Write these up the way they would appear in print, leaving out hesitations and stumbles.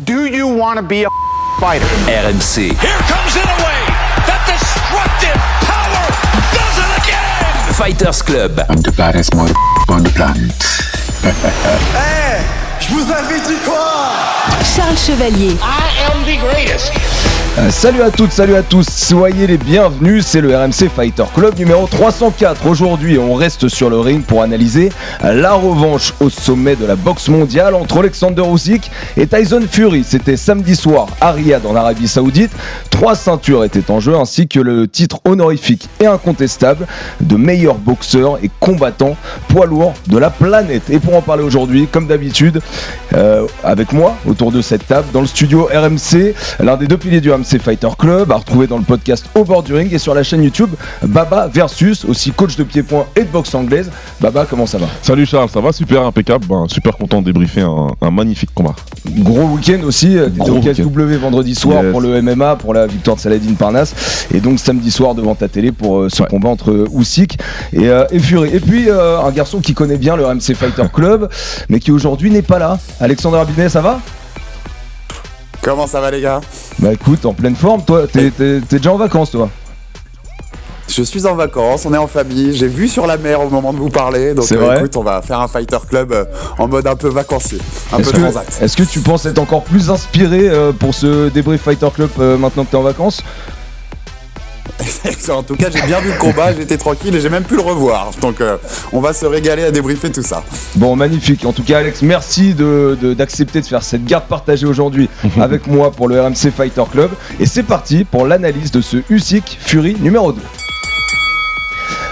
Do you want to be a fighter? RMC. Here comes Inoue. That destructive power does it again. Fighters Club. I'm the baddest motherfucker on the planet. Hey, je vous avais dit quoi? Charles Chevalier. I am the greatest. Salut à toutes, salut à tous, soyez les bienvenus, c'est le RMC Fighter Club numéro 304. Aujourd'hui, on reste sur le ring pour analyser la revanche au sommet de la boxe mondiale entre Alexander Usyk et Tyson Fury. C'était samedi soir à Riyad en Arabie Saoudite. 3 ceintures étaient en jeu ainsi que le titre honorifique et incontestable de meilleur boxeur et combattant poids lourd de la planète. Et pour en parler aujourd'hui, comme d'habitude, avec moi autour de cette table dans le studio RMC, l'un des deux piliers du RMC Fighter Club, à retrouver dans le podcast Au bord du ring et sur la chaîne YouTube Baba Versus, aussi coach de pied-point et de boxe anglaise. Baba, comment ça va? Salut Charles, ça va super, impeccable, super content de débriefer un magnifique combat. Gros week-end aussi, t'étais au KSW vendredi soir pour le MMA, pour la victoire de Saladin Parnasse, et donc samedi soir devant ta télé pour ce combat entre Usyk et Fury. Et puis un garçon qui connaît bien le RMC Fighter Club, mais qui aujourd'hui n'est pas là. Alexandre Abinet, ça va? Comment ça va les gars? Bah écoute, en pleine forme, toi, t'es déjà en vacances toi? Je suis en vacances, on est en famille, j'ai vu sur la mer au moment de vous parler, donc écoute, on va faire un Fighter Club en mode un peu vacancier, peu transat. Est-ce que tu penses être encore plus inspiré pour ce débrief Fighter Club maintenant que t'es en vacances? En tout cas, j'ai bien vu le combat, j'étais tranquille et j'ai même pu le revoir. Donc, on va se régaler à débriefer tout ça. Bon, magnifique. En tout cas, Alex, merci d'accepter de faire cette garde partagée aujourd'hui avec moi pour le RMC Fighter Club. Et c'est parti pour l'analyse de ce Usyk Fury numéro 2.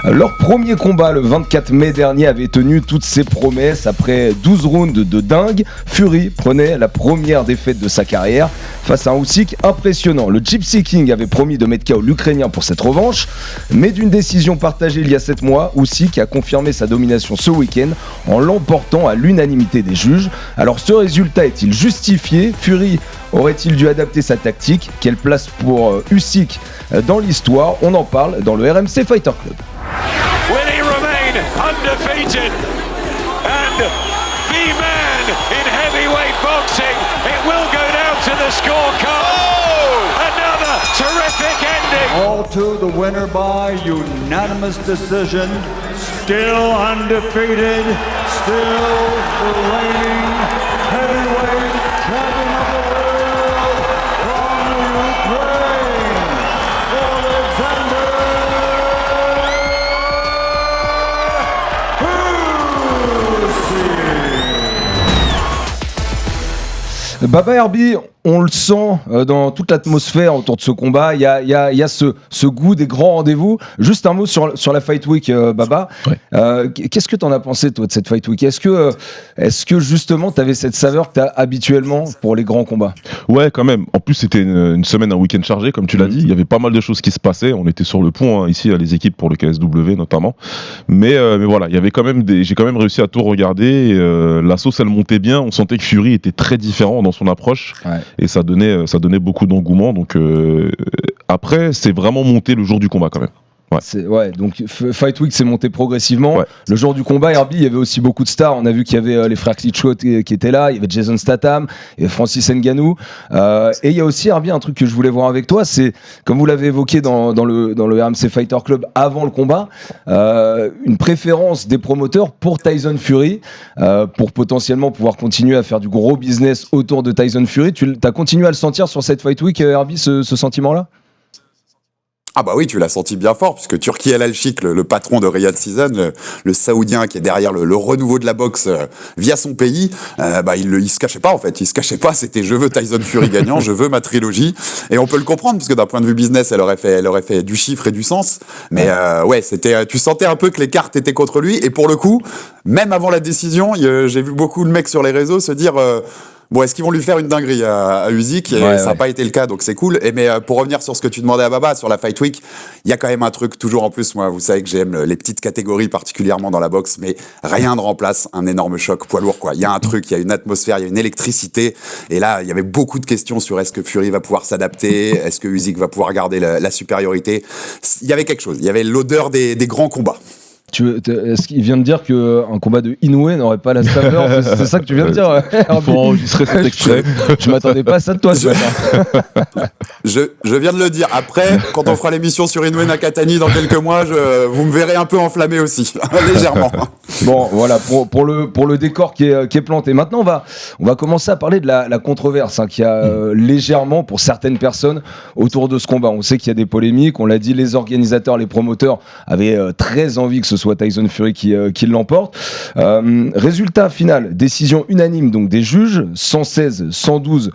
Leur premier combat le 24 mai dernier avait tenu toutes ses promesses. Après 12 rounds de dingue, Fury prenait la première défaite de sa carrière face à un Usyk impressionnant. Le Gypsy King avait promis de mettre KO l'Ukrainien pour cette revanche, mais d'une décision partagée il y a 7 mois, Usyk a confirmé sa domination ce week-end en l'emportant à l'unanimité des juges. Alors ce résultat est-il justifié? Fury aurait-il dû adapter sa tactique? Quelle place pour Usyk dans l'histoire? On en parle dans le RMC Fighter Club. Will he remain undefeated and the man in heavyweight boxing? It will go down to the scorecard. Oh! Another terrific ending. All to the winner by unanimous decision. Still undefeated, still the reigning heavyweight champion of the world from Ukraine, Alexander Baba Herbie, on le sent dans toute l'atmosphère autour de ce combat. Il y a ce goût des grands rendez-vous. Juste un mot sur la Fight Week, Baba. Ouais. Qu'est-ce que t'en as pensé, toi, de cette Fight Week? Est-ce que justement, t'avais cette saveur que t'as habituellement pour les grands combats? Ouais, quand même. En plus, c'était une semaine, un week-end chargé, comme tu l'as dit. Il y avait pas mal de choses qui se passaient. On était sur le pont, ici, les équipes pour le KSW notamment. Mais voilà, il y avait quand même j'ai quand même réussi à tout regarder. La sauce, elle montait bien. On sentait que Fury était très différent dans son approche. Ouais. Et ça donnait beaucoup d'engouement. Donc après, c'est vraiment monté le jour du combat quand même. Ouais. Donc Fight Week s'est monté progressivement. Ouais. Le jour du combat, Herbie, il y avait aussi beaucoup de stars. On a vu qu'il y avait les frères Klitschko qui étaient là, il y avait Jason Statham et Francis Ngannou. Et il y a aussi, Herbie, un truc que je voulais voir avec toi, c'est, comme vous l'avez évoqué dans le RMC Fighter Club avant le combat, une préférence des promoteurs pour Tyson Fury, pour potentiellement pouvoir continuer à faire du gros business autour de Tyson Fury. Tu as continué à le sentir sur cette Fight Week, Herbie, ce sentiment-là? Ah bah oui, tu l'as senti bien fort, puisque Turki El Alchik, le patron de Riyad Season, le Saoudien qui est derrière le renouveau de la boxe via son pays, il se cachait pas en fait, c'était je veux Tyson Fury gagnant, je veux ma trilogie, et on peut le comprendre, parce que d'un point de vue business, elle aurait fait du chiffre et du sens, mais tu sentais un peu que les cartes étaient contre lui, et pour le coup, même avant la décision, j'ai vu beaucoup de mecs sur les réseaux se dire... Bon, est-ce qu'ils vont lui faire une dinguerie à Usyk? Ça n'a pas été le cas, donc c'est cool. Mais pour revenir sur ce que tu demandais à Baba, sur la Fight Week, il y a quand même un truc toujours en plus. Moi, vous savez que j'aime les petites catégories, particulièrement dans la boxe, mais rien ne remplace un énorme choc poids lourd, quoi. Il y a un truc, il y a une atmosphère, il y a une électricité. Et là, il y avait beaucoup de questions sur est-ce que Fury va pouvoir s'adapter, est-ce que Usyk va pouvoir garder la supériorité. Il y avait quelque chose, il y avait l'odeur des grands combats. Est-ce qu'il vient de dire qu'un combat de Inoue n'aurait pas la saveur? C'est ça que tu viens de dire? Il faut enregistrer cet extrait. Je m'attendais pas à ça de toi. Je viens de le dire. Après, quand on fera l'émission sur Inoue Nakatani dans quelques mois, vous me verrez un peu enflammé aussi, légèrement. Bon, voilà, pour le décor qui est planté. Maintenant, on va commencer à parler de la controverse qui a légèrement, pour certaines personnes, autour de ce combat. On sait qu'il y a des polémiques, on l'a dit, les organisateurs, les promoteurs avaient très envie que ce soit Tyson Fury qui l'emporte. Résultat final, décision unanime donc des juges, 116-112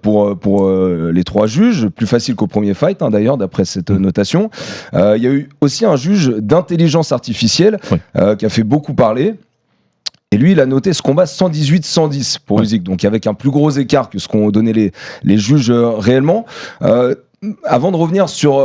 pour les 3 juges, plus facile qu'au premier fight d'ailleurs, d'après cette notation. Il y a eu aussi un juge d'intelligence artificielle qui a fait beaucoup parler. Et lui, il a noté ce combat 118-110 pour Usyk, donc avec un plus gros écart que ce qu'ont donné les juges réellement. Avant de revenir sur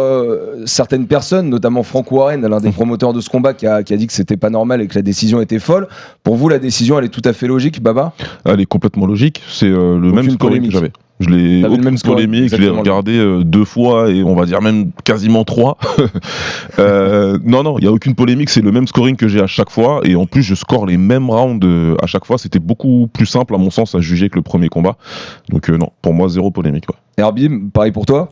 certaines personnes, notamment Frank Warren, l'un des promoteurs de ce combat, qui a dit que c'était pas normal et que la décision était folle. Pour vous, la décision, elle est tout à fait logique, Baba? Elle est complètement logique. C'est le même scoring que j'avais. Je l'ai aucune polémique, je l'ai regardé 2 fois et on va dire même quasiment 3. Non, il y a aucune polémique, c'est le même scoring que j'ai à chaque fois et en plus je score les mêmes rounds à chaque fois. C'était beaucoup plus simple à mon sens à juger que le premier combat. Donc non, pour moi 0 polémique. Herbie, pareil pour toi?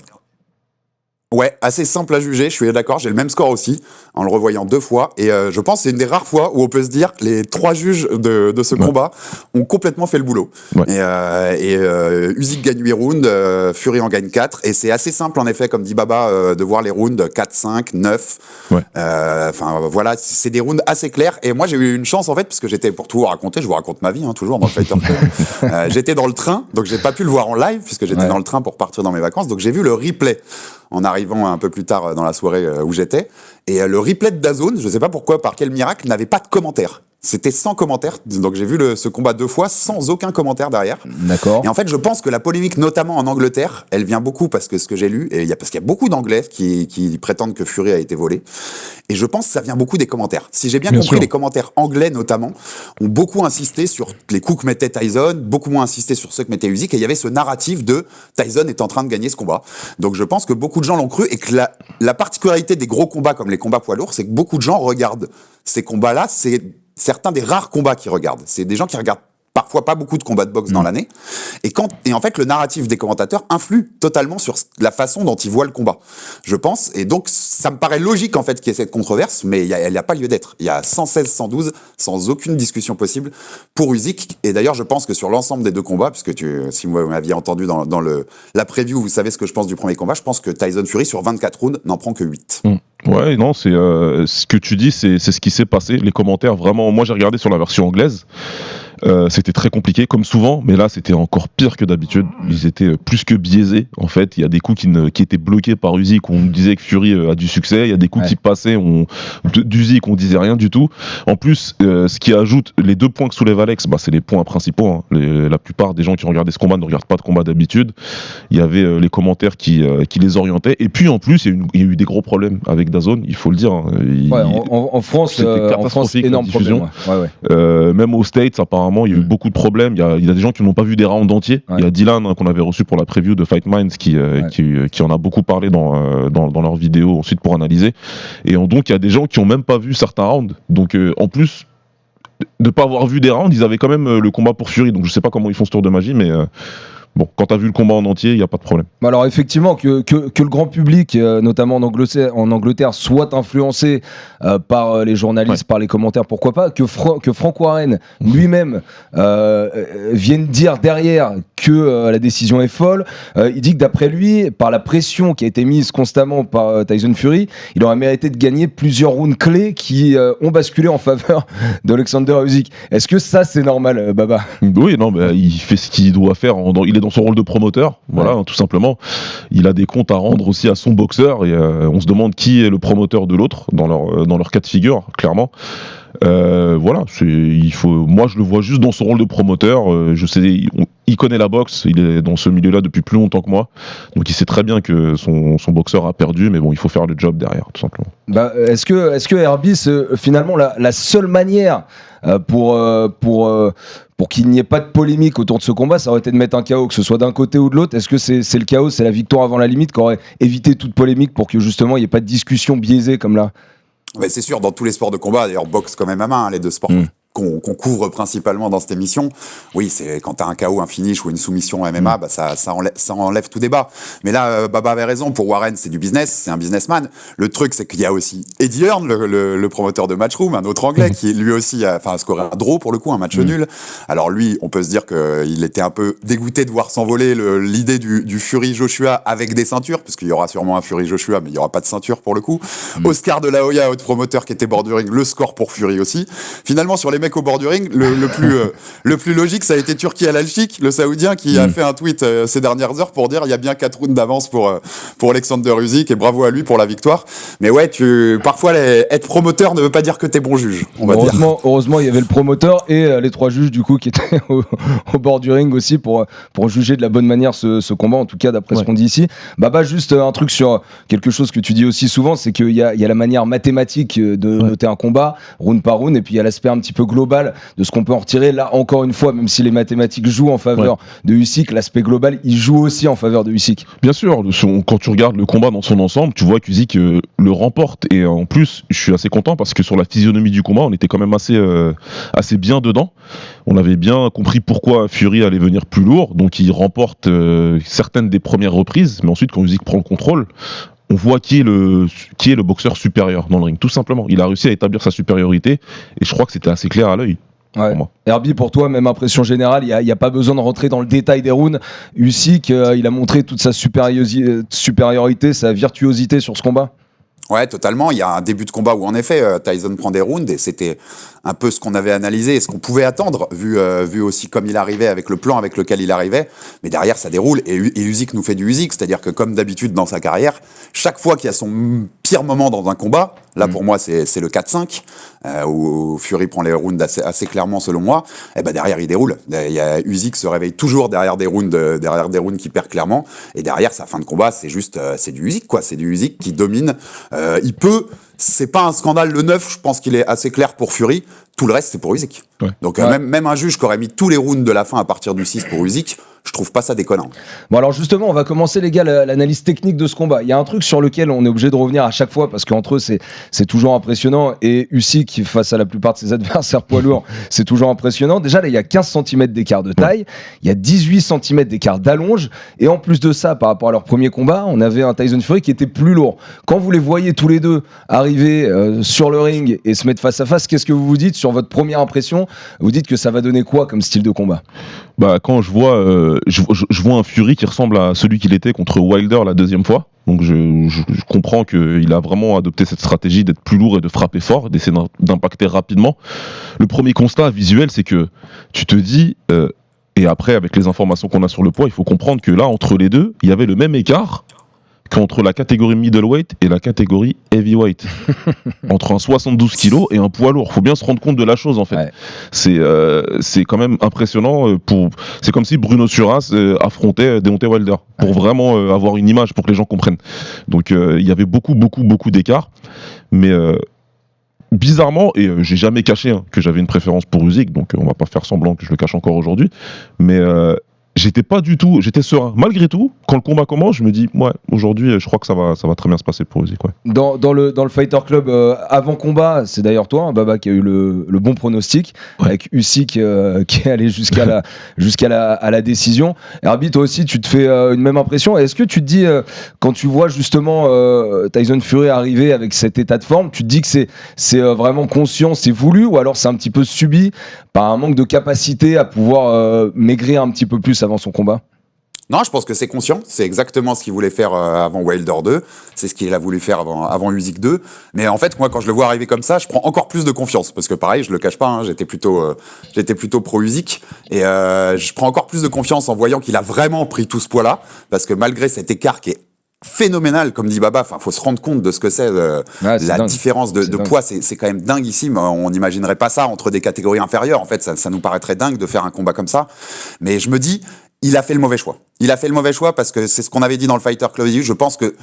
Ouais, assez simple à juger, je suis d'accord, j'ai le même score aussi, en le revoyant 2 fois, et je pense que c'est une des rares fois où on peut se dire les 3 juges de ce combat ont complètement fait le boulot. Et Usyk gagne 8 rounds, Fury en gagne 4, et c'est assez simple en effet, comme dit Baba, de voir les rounds 4, 5, 9, enfin voilà, c'est des rounds assez clairs, et moi j'ai eu une chance en fait, parce que j'étais, pour tout vous raconter, je vous raconte ma vie, toujours dans le Fighter Club, j'étais dans le train, donc j'ai pas pu le voir en live, puisque j'étais dans le train pour partir dans mes vacances, donc j'ai vu le replay en arrivant un peu plus tard dans la soirée où j'étais. Et le replay de DAZN, je sais pas pourquoi, par quel miracle, n'avait pas de commentaires. C'était sans commentaires. Donc j'ai vu ce combat 2 fois sans aucun commentaire derrière. D'accord. Et en fait, je pense que la polémique, notamment en Angleterre, elle vient beaucoup parce que ce que j'ai lu, parce qu'il y a beaucoup d'Anglais qui prétendent que Fury a été volé. Et je pense que ça vient beaucoup des commentaires. Si j'ai bien compris, les commentaires anglais notamment ont beaucoup insisté sur les coups que mettait Tyson, beaucoup moins insisté sur ceux que mettait Usyk. Et il y avait ce narratif de Tyson est en train de gagner ce combat. Donc je pense que beaucoup de gens l'ont cru et que la particularité des gros combats comme les combats poids lourds, c'est que beaucoup de gens regardent ces combats-là. C'est certains des rares combats qu'ils regardent. C'est des gens qui regardent parfois pas beaucoup de combats de boxe dans l'année. Et en fait, le narratif des commentateurs influe totalement sur la façon dont ils voient le combat, je pense. Et donc, ça me paraît logique, en fait, qu'il y ait cette controverse, mais elle n'y a pas lieu d'être. Il y a 116-112, sans aucune discussion possible, pour Usyk. Et d'ailleurs, je pense que sur l'ensemble des 2 combats, puisque si vous m'aviez entendu dans la preview, vous savez ce que je pense du premier combat, je pense que Tyson Fury, sur 24 rounds, n'en prend que 8. Ouais, non, c'est ce que tu dis, c'est ce qui s'est passé. Les commentaires, vraiment, moi j'ai regardé sur la version anglaise. C'était très compliqué comme souvent, mais là c'était encore pire que d'habitude. Ils étaient plus que biaisés en fait. Il y a des coups qui étaient bloqués par Usyk, on disait que Fury a du succès. Il y a des coups qui passaient d'Usyk, on disait rien du tout. En plus, ce qui ajoute les 2 points que soulève Alex, c'est les points principaux. La plupart des gens qui regardaient ce combat ne regardent pas de combat d'habitude. Il y avait les commentaires qui les orientaient. Et puis en plus, il y a eu des gros problèmes avec DAZN, il faut le dire. En France, c'était catastrophique, énorme problème. Même aux States, apparemment, il y a eu beaucoup de problèmes. Il y a des gens qui n'ont pas vu des rounds entiers. Il y a Dylan qu'on avait reçu pour la preview de Fight Minds qui en a beaucoup parlé dans leurs vidéos ensuite pour analyser. Et donc il y a des gens qui n'ont même pas vu certains rounds. Donc en plus de ne pas avoir vu des rounds, ils avaient quand même le combat pour Fury. Donc je sais pas comment ils font ce tour de magie, mais bon, quand t'as vu le combat en entier, il n'y a pas de problème. Alors effectivement, que le grand public, notamment en Angleterre, soit influencé par les journalistes, par les commentaires, pourquoi pas, que Frank Warren lui-même vienne dire derrière que la décision est folle. Il dit que d'après lui, par la pression qui a été mise constamment par Tyson Fury, il aurait mérité de gagner plusieurs rounds clés qui ont basculé en faveur d'Alexander Usyk. Est-ce que ça c'est normal, Baba? Oui, non, il fait ce qu'il doit faire. Il est dans son rôle de promoteur, voilà, tout simplement. Il a des comptes à rendre aussi à son boxeur et on se demande qui est le promoteur de l'autre dans leur cas de figure, clairement. Voilà, moi je le vois juste dans son rôle de promoteur. Je sais, il connaît la boxe, il est dans ce milieu-là depuis plus longtemps que moi, donc il sait très bien que son boxeur a perdu, mais bon, il faut faire le job derrière, tout simplement. Est-ce que Herbie, c'est finalement la seule manière pour qu'il n'y ait pas de polémique autour de ce combat, ça aurait été de mettre un KO, que ce soit d'un côté ou de l'autre? Est-ce que c'est le KO, c'est la victoire avant la limite qui aurait évité toute polémique pour que justement il n'y ait pas de discussion biaisée comme là? Mais c'est sûr, dans tous les sports de combat, d'ailleurs boxe comme MMA, hein, les deux sports qu'on couvre principalement dans cette émission, oui, c'est quand t'as un KO, un finish ou une soumission en MMA, bah ça enlève tout débat. Mais là, Baba avait raison, pour Warren, c'est du business, c'est un businessman. Le truc, c'est qu'il y a aussi Eddie Hearn, le promoteur de Matchroom, un autre anglais, qui lui aussi a scoré un draw pour le coup, un match nul. Alors lui, on peut se dire qu'il était un peu dégoûté de voir s'envoler l'idée du Fury Joshua avec des ceintures, parce qu'il y aura sûrement un Fury Joshua, mais il y aura pas de ceinture pour le coup. Oscar de la Hoya, autre promoteur qui était bord du ring, le score pour Fury aussi. Finalement, sur les mecs au bord du ring, le plus logique, ça a été Turki Al-Alchik, le Saoudien, qui a fait un tweet ces dernières heures pour dire il y a bien 4 rounds d'avance pour Alexander Usyk, et bravo à lui pour la victoire. Mais ouais, parfois être promoteur ne veut pas dire que t'es bon juge, on va dire. Heureusement, il y avait le promoteur et les 3 juges du coup qui étaient au bord du ring aussi pour juger de la bonne manière ce combat, en tout cas d'après ce qu'on dit ici. Baba, juste un truc sur quelque chose que tu dis aussi souvent, c'est qu'il y a la manière mathématique de noter un combat, round par round, et puis il y a l'aspect un petit peu global de ce qu'on peut en retirer. Là, encore une fois, même si les mathématiques jouent en faveur de Usyk, l'aspect global, il joue aussi en faveur de Usyk. Bien sûr, quand tu regardes le combat dans son ensemble, tu vois qu'Usyk le remporte, et en plus, je suis assez content parce que sur la physionomie du combat, on était quand même assez bien dedans. On avait bien compris pourquoi Fury allait venir plus lourd, donc il remporte certaines des premières reprises, mais ensuite quand Usyk prend le contrôle, on voit qui est le boxeur supérieur dans le ring, tout simplement. Il a réussi à établir sa supériorité, et je crois que c'était assez clair à l'œil. Ouais. Herbie, pour toi, même impression générale, il n'y a pas besoin de rentrer dans le détail des rounds. Usyk, il a montré toute sa supériorité, sa virtuosité sur ce combat. Ouais, totalement. Il y a un début de combat où, en effet, Tyson prend des rounds, et c'était un peu ce qu'on avait analysé et ce qu'on pouvait attendre, vu aussi comme il arrivait, avec le plan avec lequel il arrivait. Mais derrière, ça déroule, et Usyk nous fait du Usyk, c'est-à-dire que, comme d'habitude dans sa carrière, chaque fois qu'il y a son pire moment dans un combat, là pour moi c'est le 4-5, où Fury prend les rounds assez clairement selon moi, et ben derrière il déroule. Usyk se réveille toujours derrière des rounds qui perd clairement, et derrière sa fin de combat c'est juste c'est du Usyk quoi, c'est du Usyk qui domine. C'est pas un scandale le 9, je pense qu'il est assez clair pour Fury, tout le reste c'est pour Usyk. Ouais. Donc même un juge qui aurait mis tous les rounds de la fin à partir du 6 pour Usyk, je trouve pas ça déconnant. Bon alors justement, on va commencer les gars l'analyse technique de ce combat. Il y a un truc sur lequel on est obligé de revenir à chaque fois parce qu'entre eux c'est toujours impressionnant, et Usyk face à la plupart de ses adversaires poids lourds, c'est toujours impressionnant. Déjà là, il y a 15 cm d'écart de taille, il y a 18 cm d'écart d'allonge, et en plus de ça, par rapport à leur premier combat, on avait un Tyson Fury qui était plus lourd. Quand vous les voyez tous les deux arriver sur le ring et se mettre face à face, qu'est-ce que vous vous dites sur votre première impression? Vous dites que ça va donner quoi comme style de combat? Bah quand je vois un Fury qui ressemble à celui qu'il était contre Wilder la deuxième fois. Donc je comprends qu'il a vraiment adopté cette stratégie d'être plus lourd et de frapper fort, d'essayer d'impacter rapidement. Le premier constat visuel, c'est que tu te dis, et après avec les informations qu'on a sur le poids, il faut comprendre que là, entre les deux, il y avait le même écart qu'entre la catégorie middleweight et la catégorie heavyweight. Entre un 72 kg et un poids lourd. Faut bien se rendre compte de la chose, en fait. Ouais. C'est quand même impressionnant. C'est comme si Bruno Suras affrontait Deontay Wilder. Pour vraiment avoir une image, pour que les gens comprennent. Donc, il y avait beaucoup d'écart. Mais bizarrement, et j'ai jamais caché que j'avais une préférence pour Usyk, donc on va pas faire semblant que je le cache encore aujourd'hui. Mais j'étais serein. Malgré tout, quand le combat commence, je me dis, ouais, aujourd'hui, je crois que ça va très bien se passer pour Usyk. Ouais. Dans le Fighter Club avant combat, c'est d'ailleurs toi, Baba, qui a eu le bon pronostic, avec Usyk qui est allé jusqu'à la décision. Herbie, toi aussi, tu te fais une même impression. Est-ce que tu te dis, quand tu vois justement Tyson Fury arriver avec cet état de forme, tu te dis que c'est vraiment conscient, c'est voulu, ou alors c'est un petit peu subi par un manque de capacité à pouvoir maigrir un petit peu plus avant son combat? Non, je pense que c'est conscient. C'est exactement ce qu'il voulait faire avant Wilder 2. C'est ce qu'il a voulu faire avant Usyk 2. Mais en fait, moi, quand je le vois arriver comme ça, je prends encore plus de confiance. Parce que pareil, je le cache pas, hein, j'étais plutôt pro Usyk. Et je prends encore plus de confiance en voyant qu'il a vraiment pris tout ce poids-là. Parce que malgré cet écart qui est phénoménal, comme dit Baba, faut se rendre compte de ce que c'est, la différence de poids, c'est quand même dinguissime. On n'imaginerait pas ça entre des catégories inférieures. En fait, ça nous paraîtrait dingue de faire un combat comme ça. Mais je me dis, il a fait le mauvais choix. Il a fait le mauvais choix parce que c'est ce qu'on avait dit dans le Fighter Club. Je pense que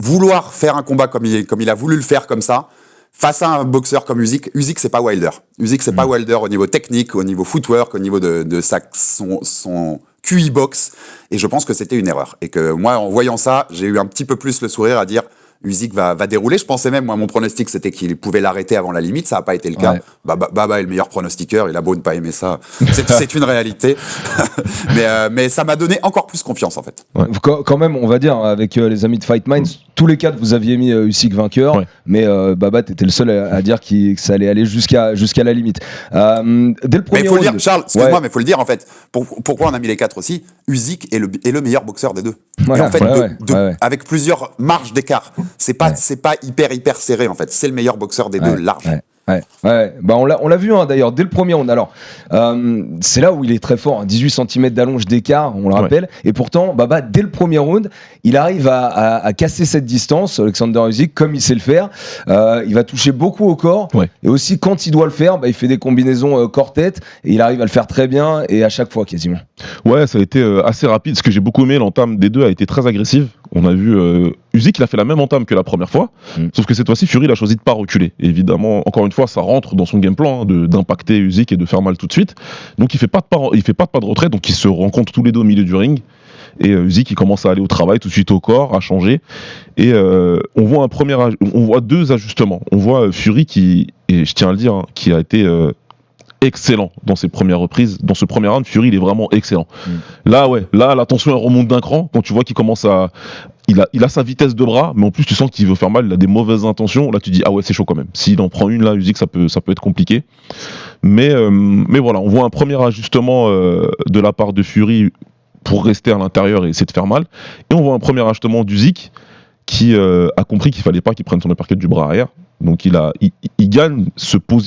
vouloir faire un combat comme il a voulu le faire comme ça, face à un boxeur comme Usyk, c'est pas Wilder. Usyk, c'est pas Wilder au niveau technique, au niveau footwork, au niveau de son QI box. Et je pense que c'était une erreur. Et que moi, en voyant ça, j'ai eu un petit peu plus le sourire à dire, Usyk va dérouler. Je pensais même, moi, mon pronostic, c'était qu'il pouvait l'arrêter avant la limite. Ça n'a pas été le cas. Ouais. Baba est le meilleur pronostiqueur. Il a beau ne pas aimer ça. C'est une réalité. mais ça m'a donné encore plus confiance, en fait. Ouais. Quand même, on va dire, avec les amis de Fight Minds, tous les quatre, vous aviez mis Usyk vainqueur, Ouais. mais Baba, t'étais le seul à dire que ça allait aller jusqu'à la limite. Dès le premier Mais il faut le dire, round- Charles, excuse-moi, Ouais. mais il faut le dire, en fait. Pourquoi on a mis les 4 aussi? Usyk est le meilleur boxeur des deux. Ouais, et en fait, ouais. avec plusieurs marges d'écart. C'est pas hyper serré, en fait. C'est le meilleur boxeur des deux, large. Ouais. Bah on l'a vu d'ailleurs dès le premier round. Alors c'est là où il est très fort, hein, 18 cm d'allonge d'écart, on le rappelle. Et pourtant, Baba dès le premier round, il arrive à casser cette distance. Alexander Usyk, comme il sait le faire, il va toucher beaucoup au corps. Ouais. Et aussi quand il doit le faire, il fait des combinaisons corps-tête et il arrive à le faire très bien et à chaque fois quasiment. Ouais, ça a été assez rapide. Ce que j'ai beaucoup aimé, l'entame des deux a été très agressive. On a vu Usyk, il a fait la même entame que la première fois, sauf que cette fois-ci, Fury il a choisi de pas reculer. Et évidemment, encore une fois, ça rentre dans son game plan d'impacter Usyk et de faire mal tout de suite. Donc il fait pas de pas de retrait, donc ils se rencontrent tous les deux au milieu du ring. Et Usyk il commence à aller au travail tout de suite au corps, à changer. Et on voit deux ajustements. On voit Fury qui, et je tiens à le dire, hein, qui a été excellent dans ses premières reprises. Dans ce premier round, Fury il est vraiment excellent. Là la tension elle remonte d'un cran quand tu vois qu'il commence à il a sa vitesse de bras, mais en plus tu sens qu'il veut faire mal, il a des mauvaises intentions. Là tu dis ah ouais c'est chaud quand même. S'il en prend une là, Usyk ça peut être compliqué. Mais voilà, on voit un premier ajustement de la part de Fury pour rester à l'intérieur et essayer de faire mal. Et on voit un premier ajustement d'Usyk qui a compris qu'il fallait pas qu'il prenne son uppercut du bras arrière. Donc il gagne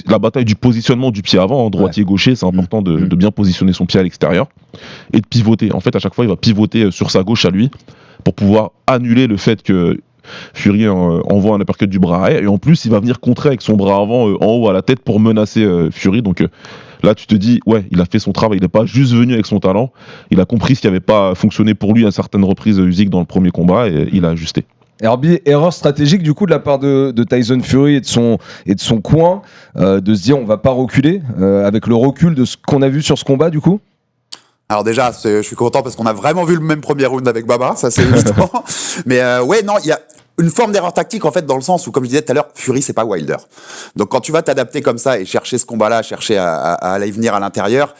la bataille du positionnement du pied avant, droitier-gaucher, c'est important de bien positionner son pied à l'extérieur et de pivoter. En fait, à chaque fois, il va pivoter sur sa gauche à lui pour pouvoir annuler le fait que Fury envoie un uppercut du bras arrière. Et en plus, il va venir contrer avec son bras avant en haut à la tête pour menacer Fury. Donc là, tu te dis, ouais, il a fait son travail. Il n'est pas juste venu avec son talent. Il a compris ce qui n'avait pas fonctionné pour lui à certaines reprises Usyk dans le premier combat et il a ajusté. RB, erreur stratégique du coup de la part de Tyson Fury et de son coin, de se dire on va pas reculer, avec le recul de ce qu'on a vu sur ce combat du coup. Alors déjà, je suis content parce qu'on a vraiment vu le même premier round avec Baba, ça c'est évident. Mais il y a une forme d'erreur tactique en fait dans le sens où, comme je disais tout à l'heure, Fury c'est pas Wilder. Donc quand tu vas t'adapter comme ça et chercher ce combat-là, chercher à aller venir à l'intérieur,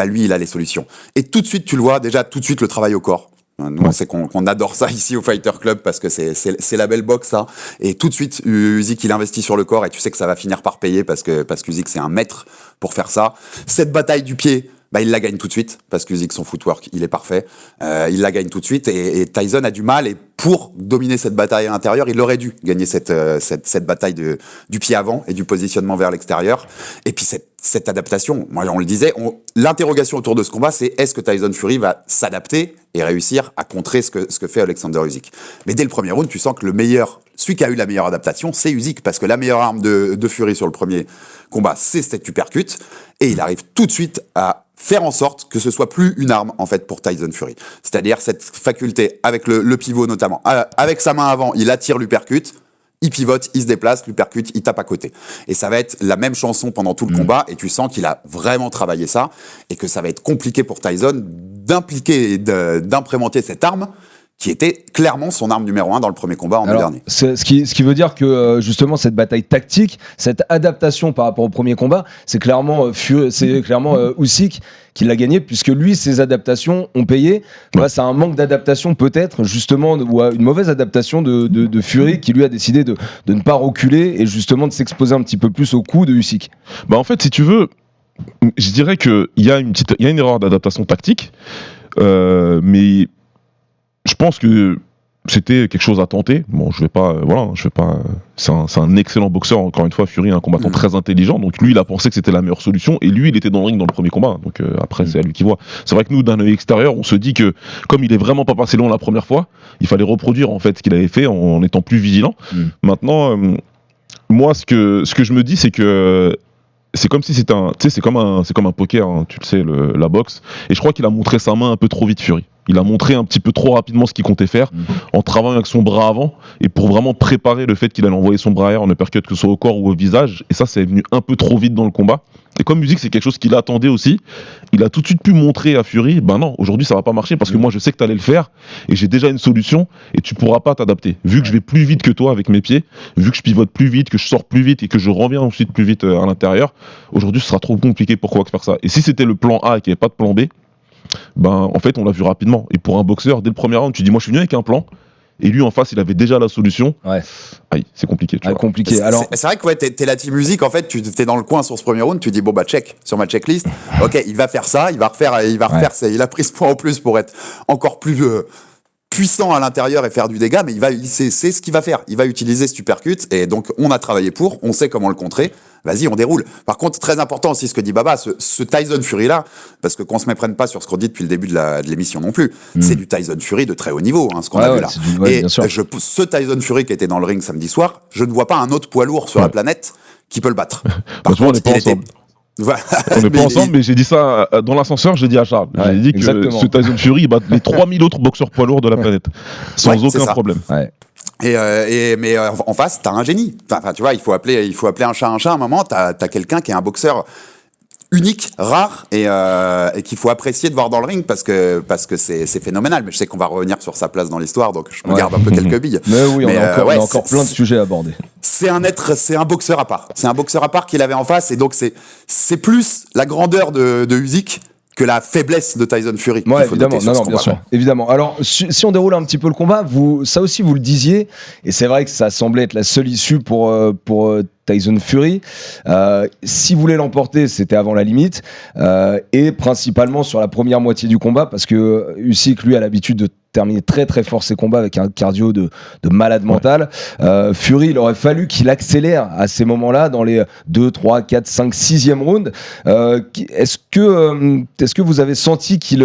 lui il a les solutions. Et tout de suite tu le vois, déjà tout de suite le travail au corps. Nous, on sait qu'on adore ça ici au Fighter Club parce que c'est la belle boxe, ça. Et tout de suite, Usyk, il investit sur le corps et tu sais que ça va finir par payer parce qu'Usyk, c'est un maître pour faire ça. Cette bataille du pied, il la gagne tout de suite parce qu'Usyk, son footwork, il est parfait. Il la gagne tout de suite et Tyson a du mal et pour dominer cette bataille à l'intérieur, il aurait dû gagner cette bataille du pied avant et du positionnement vers l'extérieur. Et puis cette adaptation, moi on le disait, l'interrogation autour de ce combat, c'est est-ce que Tyson Fury va s'adapter et réussir à contrer ce que fait Alexander Usyk. Mais dès le premier round, tu sens que celui qui a eu la meilleure adaptation, c'est Usyk, parce que la meilleure arme de Fury sur le premier combat, c'est cette uppercut, et il arrive tout de suite à faire en sorte que ce soit plus une arme en fait pour Tyson Fury. C'est-à-dire cette faculté avec le pivot notamment, avec sa main avant, il attire l'uppercut. Il pivote, il se déplace, l'uppercut, il tape à côté. Et ça va être la même chanson pendant tout le combat, et tu sens qu'il a vraiment travaillé ça, et que ça va être compliqué pour Tyson d'implémenter cette arme, qui était clairement son arme numéro 1 dans le premier combat en mai dernier. Ce qui veut dire que justement cette bataille tactique, cette adaptation par rapport au premier combat, c'est clairement Usyk qui l'a gagné, puisque lui, ses adaptations ont payé. Face à un manque d'adaptation peut-être, justement, ou à une mauvaise adaptation de Fury, qui lui a décidé de ne pas reculer et justement de s'exposer un petit peu plus au coup de Usyk. En fait, si tu veux, je dirais qu'il y a une erreur d'adaptation tactique, mais je pense que c'était quelque chose à tenter. Bon, je vais pas. C'est un excellent boxeur, encore une fois. Fury, un combattant très intelligent. Donc lui, il a pensé que c'était la meilleure solution. Et lui, il était dans le ring dans le premier combat. Donc après, c'est à lui qui voit. C'est vrai que nous, d'un œil extérieur, on se dit que comme il est vraiment pas passé loin la première fois, il fallait reproduire en fait ce qu'il avait fait en étant plus vigilant. Maintenant, moi, ce que je me dis, c'est que c'est comme si c'était c'est comme un poker, hein, tu le sais, la boxe. Et je crois qu'il a montré sa main un peu trop vite, Fury. Il a montré un petit peu trop rapidement ce qu'il comptait faire en travaillant avec son bras avant et pour vraiment préparer le fait qu'il allait envoyer son bras arrière en uppercut, que ce soit au corps ou au visage. Et ça, c'est venu un peu trop vite dans le combat. Et comme Usyk, c'est quelque chose qu'il attendait aussi, il a tout de suite pu montrer à Fury, ben non, aujourd'hui ça va pas marcher parce que moi je sais que t'allais le faire et j'ai déjà une solution et tu pourras pas t'adapter. Vu que je vais plus vite que toi avec mes pieds, vu que je pivote plus vite, que je sors plus vite et que je reviens ensuite plus vite à l'intérieur, aujourd'hui ce sera trop compliqué pour quoi que faire ça. Et si c'était le plan A et qu'il n'y avait pas de plan B, ben en fait on l'a vu rapidement. Et pour un boxeur, dès le premier round, tu dis moi je suis venu avec un plan. Et lui en face, il avait déjà la solution. Ouais. Aïe, c'est compliqué. Tu vois. Compliqué. Alors, C'est vrai que ouais, t'es la team musique, en fait, tu t'es dans le coin sur ce premier round, tu dis bon bah check sur ma checklist. Ok, il va faire ça, il va refaire ça. Il a pris ce point en plus pour être encore plus puissant à l'intérieur et faire du dégât, mais c'est ce qu'il va faire. Il va utiliser ce uppercut et donc on a travaillé pour, on sait comment le contrer. Vas-y, on déroule. Par contre, très important aussi ce que dit Baba, ce Tyson Fury là, parce que qu'on se méprenne pas sur ce qu'on dit depuis le début de l'émission non plus. C'est du Tyson Fury de très haut niveau, hein, ce qu'on a vu là. Et ce Tyson Fury qui était dans le ring samedi soir, je ne vois pas un autre poids lourd sur la planète qui peut le battre. Par contre, on n'est pas ensemble. Voilà. On n'est pas ensemble, mais j'ai dit ça dans l'ascenseur, j'ai dit à Charles. J'ai dit que ce Tyson Fury, il bat les 3000 autres boxeurs poids lourds de la planète. Sans aucun problème. Ouais. Mais en face, t'as un génie. Enfin, tu vois, il faut appeler un chat. À un moment, t'as quelqu'un qui est un boxeur unique, rare et qu'il faut apprécier de voir dans le ring parce que c'est phénoménal. Mais je sais qu'on va revenir sur sa place dans l'histoire, donc je me garde un peu quelques billes. Mais oui, on a encore plein de sujets à aborder. C'est un boxeur à part. C'est un boxeur à part qu'il avait en face et donc c'est plus la grandeur de Usyk que la faiblesse de Tyson Fury. Ouais, évidemment, bien sûr. Évidemment. Alors, si on déroule un petit peu le combat, ça aussi vous le disiez, et c'est vrai que ça semblait être la seule issue pour Tyson Fury. Si vous voulez l'emporter, c'était avant la limite, et principalement sur la première moitié du combat, parce que Usyk, lui, a l'habitude de terminer très très fort ses combats avec un cardio de malade mental. Fury, il aurait fallu qu'il accélère à ces moments-là dans les 2, 3, 4, 5, 6e round. Est-ce que vous avez senti qu'il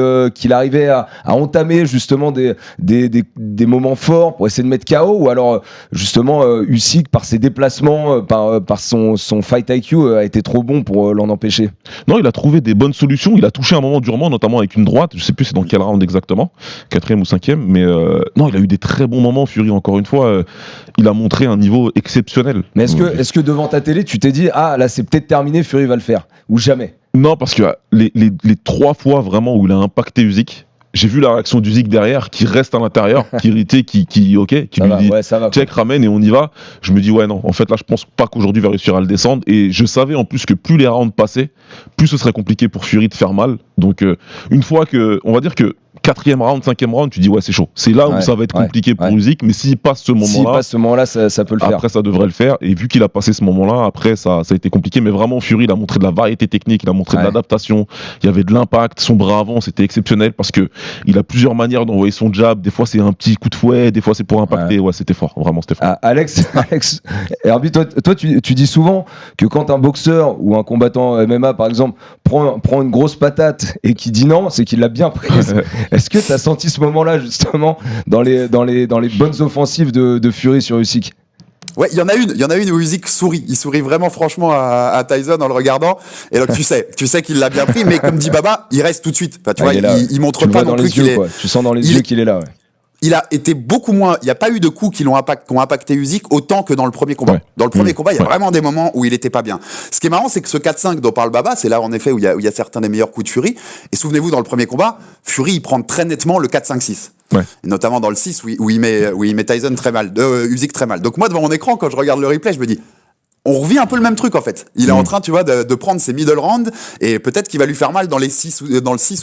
arrivait à entamer justement des moments forts pour essayer de mettre KO, ou alors justement Usyk par ses déplacements, par son fight IQ a été trop bon pour l'en empêcher? Non, il a trouvé des bonnes solutions. Il a touché un moment durement, notamment avec une droite. Je sais plus c'est dans quel round exactement, 4e ou 5e, mais non, il a eu des très bons moments. Fury, encore une fois, il a montré un niveau exceptionnel. Mais est-ce que devant ta télé, tu t'es dit là c'est peut-être terminé, Fury va le faire, ou jamais? Non, parce que les 3 fois vraiment où il a impacté Usyk, j'ai vu la réaction d'Usyk derrière qui reste à l'intérieur, qui lui dit check, ramène et on y va. Je me dis ouais non, en fait là je pense pas qu'aujourd'hui il va réussir à le descendre, et je savais en plus que plus les rounds passaient, plus ce serait compliqué pour Fury de faire mal. Donc une fois que, on va dire que 4e round, 5e round, tu dis ouais c'est chaud. C'est là où ça va être compliqué pour Usyk, mais s'il passe ce moment-là, ça peut le faire. Après ça devrait le faire, et vu qu'il a passé ce moment-là, après ça a été compliqué, mais vraiment Fury il a montré de la variété technique, il a montré de l'adaptation, il y avait de l'impact, son bras avant c'était exceptionnel parce que il a plusieurs manières d'envoyer son jab, des fois c'est un petit coup de fouet, des fois c'est pour impacter, c'était fort, vraiment c'était fort. Alex, Herbie, toi tu dis souvent que quand un boxeur ou un combattant MMA par exemple prend une grosse patate et qui dit non, c'est qu'il l'a bien prise. Est-ce que tu as senti ce moment-là justement dans les bonnes offensives de Fury sur Usyk? Ouais, il y en a une où Usyk sourit. Il sourit vraiment franchement à Tyson en le regardant. Et donc tu sais qu'il l'a bien pris, mais comme dit Baba, il reste tout de suite. Enfin, tu vois, il montre pas non plus qu'il est. Tu sens dans les yeux qu'il est là. Ouais. Il a été beaucoup moins. Il n'y a pas eu de coups qui ont impacté Usyk autant que dans le premier combat. Dans le premier combat, il y a vraiment des moments où il était pas bien. Ce qui est marrant, c'est que ce 4-5 dont parle Baba, c'est là en effet où il y a certains des meilleurs coups de Fury. Et souvenez-vous, dans le premier combat, Fury il prend très nettement le 4-5-6. Ouais. Et notamment dans le 6 où il met Tyson très mal, Usyk très mal. Donc moi devant mon écran, quand je regarde le replay, je me dis, on revit un peu le même truc en fait. Il est en train, tu vois, de prendre ses middle rounds et peut-être qu'il va lui faire mal dans le 6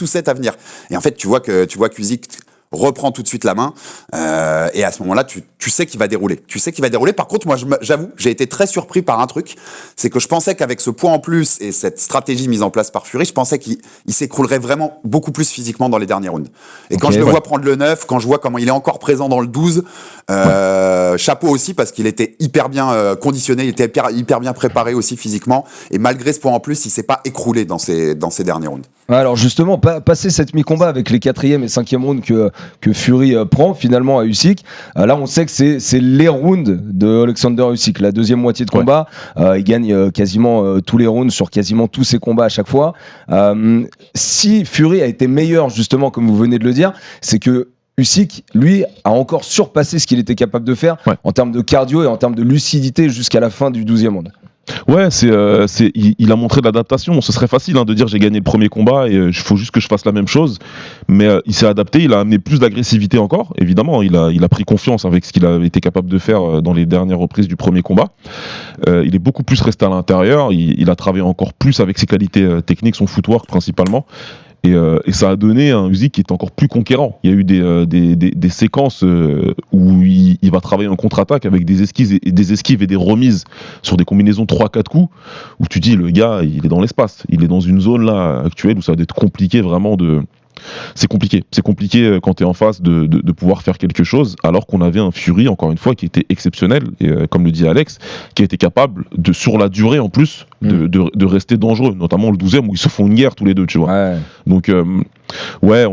ou 7 à venir. Et en fait, tu vois qu'Usyk reprend tout de suite la main et à ce moment-là tu sais qu'il va dérouler. Par contre, moi j'avoue, j'ai été très surpris par un truc, c'est que je pensais qu'avec ce point en plus et cette stratégie mise en place par Fury, je pensais qu'il s'écroulerait vraiment beaucoup plus physiquement dans les derniers rounds. Et quand je le vois prendre le 9, quand je vois comment il est encore présent dans le 12, chapeau aussi parce qu'il était hyper bien conditionné, il était hyper bien préparé aussi physiquement, et malgré ce point en plus, il s'est pas écroulé dans ces derniers rounds. Alors justement, passer cette mi-combat avec les 4e et 5e rounds que Fury prend finalement à Usyk, là on sait que c'est les rounds de Alexander Usyk, la deuxième moitié de combat. Il gagne quasiment tous les rounds sur quasiment tous ses combats à chaque fois. Si Fury a été meilleur justement, comme vous venez de le dire, c'est que Usyk, lui, a encore surpassé ce qu'il était capable de faire en termes de cardio et en termes de lucidité jusqu'à la fin du 12e round. Ouais, il a montré de l'adaptation. Ce serait facile de dire j'ai gagné le premier combat et il faut juste que je fasse la même chose. Mais il s'est adapté, il a amené plus d'agressivité encore. Évidemment, il a pris confiance avec ce qu'il a été capable de faire dans les dernières reprises du premier combat. Il est beaucoup plus resté à l'intérieur. Il a travaillé encore plus avec ses qualités techniques, son footwork principalement. Et ça a donné un Usyk qui est encore plus conquérant. Il y a eu des séquences où il va travailler en contre-attaque avec des esquives et des remises sur des combinaisons 3-4 coups, où tu dis le gars il est dans l'espace, il est dans une zone là actuelle où ça va être compliqué vraiment de... C'est compliqué quand tu es en face de pouvoir faire quelque chose, alors qu'on avait un Fury, encore une fois, qui était exceptionnel, et comme le dit Alex, qui a été capable, sur la durée en plus, de rester dangereux, notamment le 12e, où ils se font une guerre tous les deux, tu vois. Ouais. Donc, ouais,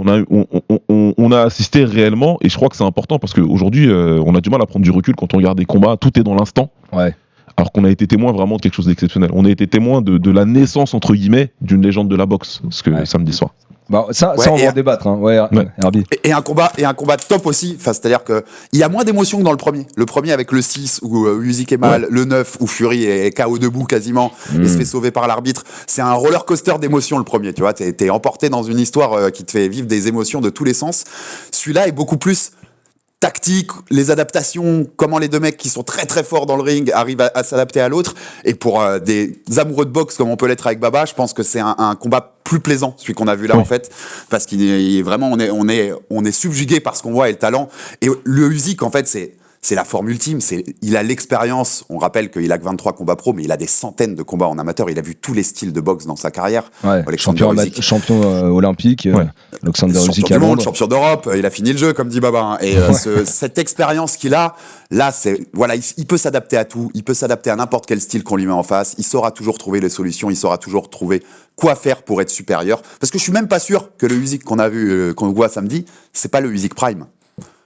on a assisté réellement, et je crois que c'est important, parce qu'aujourd'hui, on a du mal à prendre du recul quand on regarde des combats, tout est dans l'instant. Ouais. Alors qu'on a été témoin vraiment de quelque chose d'exceptionnel. On a été témoin de la naissance, entre guillemets, d'une légende de la boxe, samedi soir. Bah, ça on va en débattre, hein. Herbie. Et un combat top aussi. Enfin, c'est-à-dire que il y a moins d'émotions que dans le premier. Le premier avec le 6 où Usyk est mal, le 9 où Fury est KO debout quasiment et se fait sauver par l'arbitre. C'est un roller coaster d'émotions le premier. Tu vois, t'es emporté dans une histoire qui te fait vivre des émotions de tous les sens. Celui-là est beaucoup plus tactique, les adaptations, comment les deux mecs qui sont très très forts dans le ring arrivent à s'adapter à l'autre. Et pour des amoureux de boxe comme on peut l'être avec Baba, je pense que c'est un combat plus plaisant, celui qu'on a vu là en fait, parce qu'il est vraiment on est subjugué par ce qu'on voit et le talent. Et le Usyk en fait c'est la forme ultime, il a l'expérience, on rappelle qu'il a que 23 combats pro, mais il a des centaines de combats en amateur, il a vu tous les styles de boxe dans sa carrière. Ouais, champion olympique, Alexander Usyk champion du monde, champion d'Europe, il a fini le jeu comme dit Baba. Et cette expérience qu'il a, là, il peut s'adapter à tout, il peut s'adapter à n'importe quel style qu'on lui met en face, il saura toujours trouver les solutions, il saura toujours trouver quoi faire pour être supérieur. Parce que je suis même pas sûr que le Usyk qu'on voit samedi, c'est pas le Usyk Prime.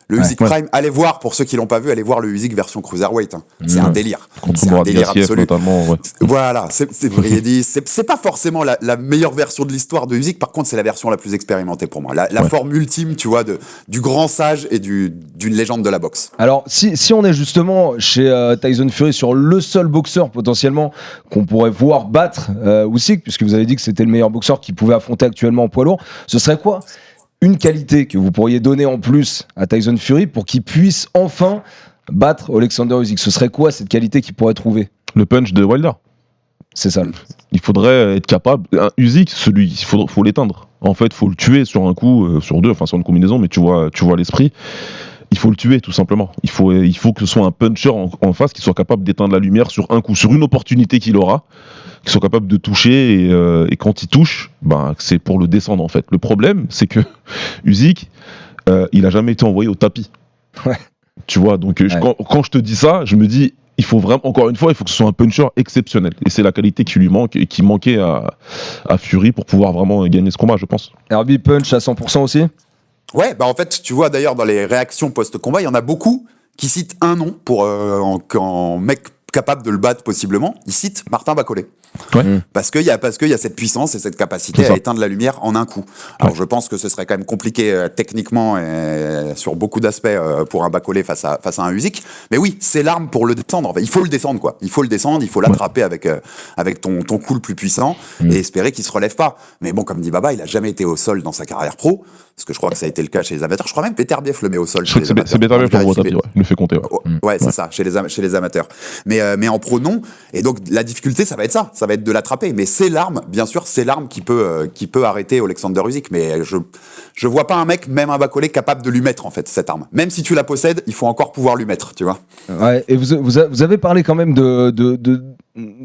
Le Usyk Prime, allez voir, pour ceux qui l'ont pas vu, allez voir le Usyk version Cruiserweight. C'est un délire. C'est un délire absolu. Notamment, voilà, c'est pas forcément la meilleure version de l'histoire de Usyk, par contre, c'est la version la plus expérimentée pour moi. La forme ultime, tu vois, du grand sage et d'une légende de la boxe. Alors, si on est justement chez Tyson Fury sur le seul boxeur potentiellement qu'on pourrait voir battre Usyk, puisque vous avez dit que c'était le meilleur boxeur qu'il pouvait affronter actuellement en poids lourd, ce serait quoi une qualité que vous pourriez donner en plus à Tyson Fury pour qu'il puisse enfin battre Alexander Usyk? Ce serait quoi cette qualité qu'il pourrait trouver? Le punch de Wilder. C'est ça. Il faudrait être capable. Un Usyk, il faut l'éteindre. En fait, il faut le tuer sur un coup, sur deux, enfin sur une combinaison, mais tu vois l'esprit. Il faut le tuer tout simplement. Il faut que ce soit un puncher en face qui soit capable d'éteindre la lumière sur un coup, sur une opportunité qu'il aura, qui soit capable de toucher et quand il touche, c'est pour le descendre en fait. Le problème, c'est que Usyk, il a jamais été envoyé au tapis. Ouais. Tu vois, donc quand je te dis ça, je me dis, il faut vraiment, encore une fois, il faut que ce soit un puncher exceptionnel. Et c'est la qualité qui lui manque et qui manquait à Fury pour pouvoir vraiment gagner ce combat, je pense. Herbie punch à 100% aussi? Ouais, en fait, tu vois d'ailleurs dans les réactions post-combat, il y en a beaucoup qui citent un nom pour en mec capable de le battre possiblement. Ils citent Martin Bacolé. Ouais. Parce qu'il y a cette puissance et cette capacité à éteindre la lumière en un coup. Alors je pense que ce serait quand même compliqué techniquement et sur beaucoup d'aspects pour un Bacolé face à un Usyk. Mais oui, c'est l'arme pour le descendre. Enfin, il faut le descendre quoi. Il faut le descendre, il faut l'attraper avec ton coup le plus puissant et espérer qu'il se relève pas. Mais bon, comme dit Baba, il a jamais été au sol dans sa carrière pro. Parce que je crois que ça a été le cas chez les amateurs. Je crois même que Beterbiev le met au sol chez les amateurs. C'est Beterbiev qui le tapis, le fait compter. Ouais, c'est ça, chez les amateurs. Mais en pro, non. Et donc, la difficulté, ça va être ça. Ça va être de l'attraper. Mais c'est l'arme, bien sûr, c'est l'arme qui peut arrêter Alexander Usyk. Mais je vois pas un mec, même un Bacolé, capable de lui mettre, en fait, cette arme. Même si tu la possèdes, il faut encore pouvoir lui mettre, tu vois. Ouais, et vous avez parlé quand même de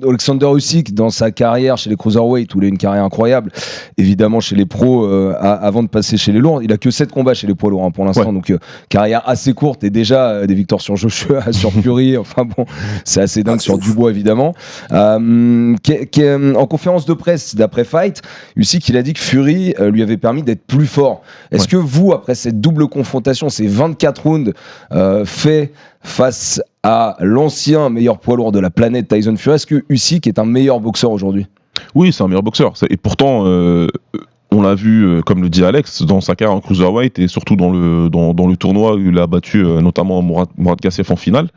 Alexander Usyk dans sa carrière chez les cruiserweight où il a une carrière incroyable, évidemment chez les pros avant de passer chez les lourds. Il a que 7 combats chez les poids lourds pour l'instant, donc carrière assez courte et déjà des victoires sur Joshua, sur Fury, enfin bon, c'est assez dingue sur Dubois évidemment. En conférence de presse d'après Fight, Usyk il a dit que Fury lui avait permis d'être plus fort. Est-ce que vous, après cette double confrontation, ces 24 rounds faits face à l'ancien meilleur poids lourd de la planète Tyson Fury, est-ce que Usyk est un meilleur boxeur aujourd'hui? Oui, c'est un meilleur boxeur. Et pourtant, on l'a vu, comme le dit Alex, dans sa carrière en cruiserweight et surtout dans le tournoi où il a battu notamment Mourad Gassiev en finale.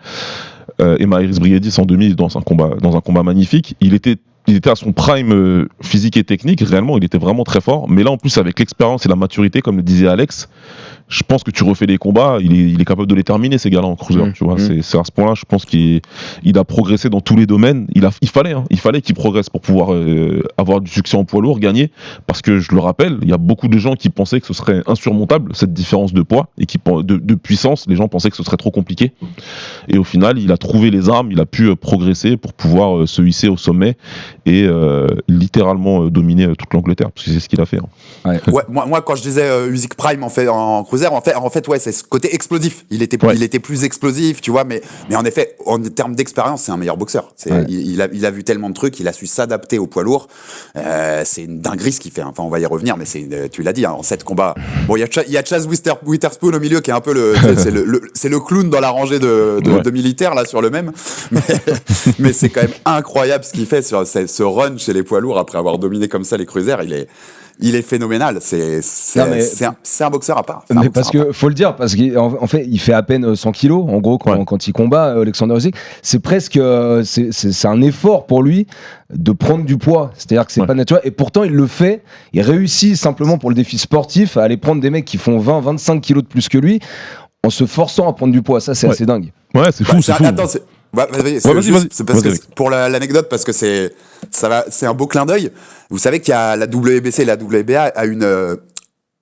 et Maëlys Briedis en demi dans un combat magnifique. Il était à son prime physique et technique, réellement, il était vraiment très fort. Mais là, en plus, avec l'expérience et la maturité, comme le disait Alex, je pense que tu refais les combats, il est capable de les terminer, ces gars-là, en cruiser. Tu vois, c'est à ce point-là, je pense qu'il a progressé dans tous les domaines. Il fallait qu'il progresse pour pouvoir avoir du succès en poids lourd, gagner. Parce que, je le rappelle, il y a beaucoup de gens qui pensaient que ce serait insurmontable, cette différence de poids, et de puissance. Les gens pensaient que ce serait trop compliqué. Et au final, il a trouvé les armes, il a pu progresser pour pouvoir se hisser au sommet et littéralement dominer toute l'Angleterre, parce que c'est ce qu'il a fait. Ouais, moi, quand je disais Usyk Prime en cruiser, en fait, ouais, c'est ce côté explosif. Il était plus explosif, tu vois, mais en effet, en termes d'expérience, c'est un meilleur boxeur. Il a vu tellement de trucs, il a su s'adapter au poids lourd. C'est une dinguerie ce qu'il fait. Enfin, on va y revenir, mais tu l'as dit, en 7 combats. Bon, il y a Chaz Witherspoon au milieu qui est un peu c'est le clown dans la rangée de militaires là sur le même. Mais c'est quand même incroyable ce qu'il fait sur ce run chez les poids lourds après avoir dominé comme ça les cruisers. Il est phénoménal. C'est un boxeur à part. Mais parce que faut le dire, parce qu'en fait, il fait à peine 100 kilos en gros quand il combat. Alexander Usyk, c'est presque c'est un effort pour lui de prendre du poids. C'est-à-dire que c'est pas naturel. Et pourtant, il le fait. Il réussit simplement pour le défi sportif à aller prendre des mecs qui font 20-25 kilos de plus que lui en se forçant à prendre du poids. Ça, c'est assez dingue. Ouais, c'est fou. C'est fou. Attends, vas-y. C'est parce que pour l'anecdote, parce que c'est un beau clin d'œil. Vous savez qu'il y a la WBC et la WBA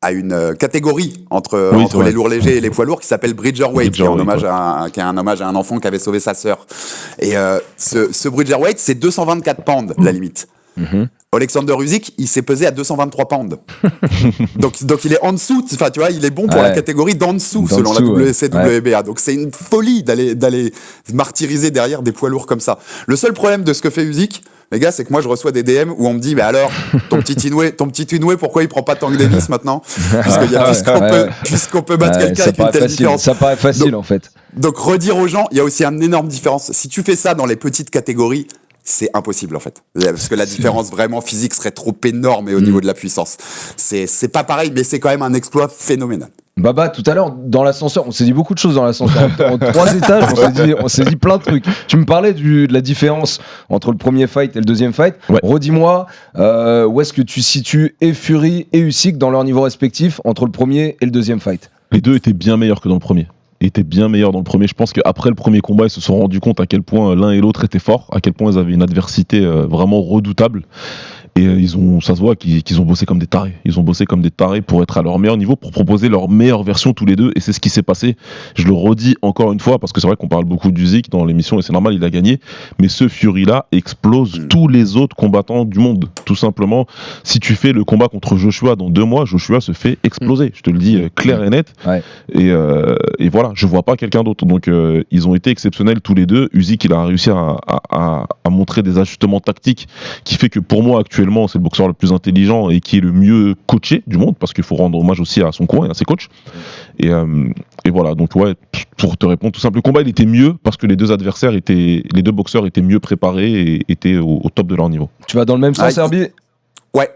a une catégorie entre les lourds légers et les poids lourds qui s'appelle Bridgerweight, qui est un hommage à un enfant qui avait sauvé sa sœur. Et ce Bridgerweight, c'est 224 pounds la limite. Alexander Usyk, il s'est pesé à 223 pounds. donc il est en dessous, enfin tu vois, il est bon pour la catégorie d'en dessous selon la WC WBA. Donc c'est une folie d'aller martyriser derrière des poids lourds comme ça. Le seul problème de ce que fait Usyk, les gars, c'est que moi je reçois des DM où on me dit mais alors ton petit Inoue, pourquoi il prend pas Tank Davis maintenant puisqu'on peut battre quelqu'un avec une telle différence. Ça paraît facile en fait. Donc redire aux gens, il y a aussi une énorme différence. Si tu fais ça dans les petites catégories, c'est impossible en fait, parce que la différence vraiment physique serait trop énorme et au niveau de la puissance. C'est pas pareil, mais c'est quand même un exploit phénoménal. Baba, tout à l'heure, dans l'ascenseur, on s'est dit beaucoup de choses dans l'ascenseur. En 3 étages, on s'est dit plein de trucs. Tu me parlais de la différence entre le premier fight et le deuxième fight. Redis-moi, où est-ce que tu situes et Fury et Usyk dans leur niveau respectif entre le premier et le deuxième fight? Les deux étaient bien meilleurs que dans le premier. Je pense qu'après le premier combat, ils se sont rendus compte à quel point l'un et l'autre étaient forts, à quel point ils avaient une adversité vraiment redoutable. Et ça se voit qu'ils ont bossé comme des tarés. Ils ont bossé comme des tarés pour être à leur meilleur niveau, pour proposer leur meilleure version tous les deux. Et c'est ce qui s'est passé. Je le redis encore une fois, parce que c'est vrai qu'on parle beaucoup d'Usyk dans l'émission, et c'est normal, il a gagné. Mais ce Fury-là explose tous les autres combattants du monde. Tout simplement, si tu fais le combat contre Joshua dans 2 mois, Joshua se fait exploser. Je te le dis clair et net. Et voilà, je vois pas quelqu'un d'autre. Donc ils ont été exceptionnels tous les deux. Usyk, il a réussi à montrer des ajustements tactiques qui fait que pour moi, actuellement, c'est le boxeur le plus intelligent et qui est le mieux coaché du monde, parce qu'il faut rendre hommage aussi à son coin et à ses coachs. Et voilà, donc pour te répondre tout simple, le combat il était mieux parce que les deux boxeurs étaient mieux préparés et étaient au top de leur niveau. Tu vas dans le même sens, Herbie? Ouais.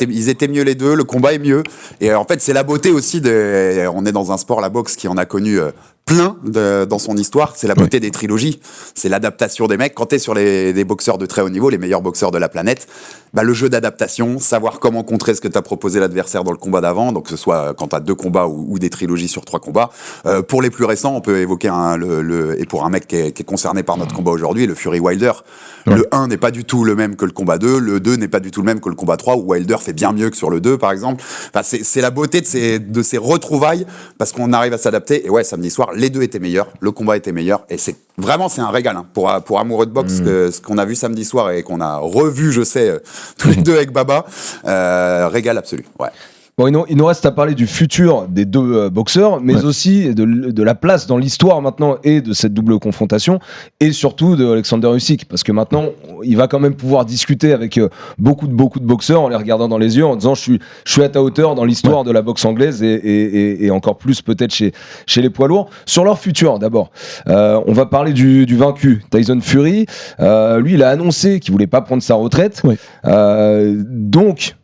Ils étaient mieux les deux. Le combat est mieux. Et en fait, c'est la beauté aussi on est dans un sport, la boxe, qui en a connu plein dans son histoire. C'est la beauté des trilogies. C'est l'adaptation des mecs. Quand t'es sur des boxeurs de très haut niveau, les meilleurs boxeurs de la planète, le jeu d'adaptation, savoir comment contrer ce que t'as proposé l'adversaire dans le combat d'avant, donc que ce soit quand t'as 2 combats ou des trilogies sur 3 combats. Pour les plus récents, on peut évoquer et pour un mec qui est concerné par notre combat aujourd'hui, le Fury Wilder. Le 1 n'est pas du tout le même que le combat 2, le 2 n'est pas du tout le même que le combat 3, où Wilder fait bien mieux que sur le 2 par exemple. Enfin, c'est la beauté de ces retrouvailles, parce qu'on arrive à s'adapter. Et samedi soir, les deux étaient meilleurs, le combat était meilleur, et c'est un régal pour amoureux de boxe. Ce qu'on a vu samedi soir et qu'on a revu, je sais, tous les deux avec Baba, régal absolu. Bon, il nous reste à parler du futur des deux boxeurs, mais aussi de la place dans l'histoire maintenant et de cette double confrontation, et surtout de Alexander Usyk, parce que maintenant il va quand même pouvoir discuter avec beaucoup de boxeurs en les regardant dans les yeux, en disant je suis à ta hauteur dans l'histoire de la boxe anglaise et encore plus peut-être chez les poids lourds. Sur leur futur d'abord, on va parler du vaincu, Tyson Fury. Lui il a annoncé qu'il voulait pas prendre sa retraite, donc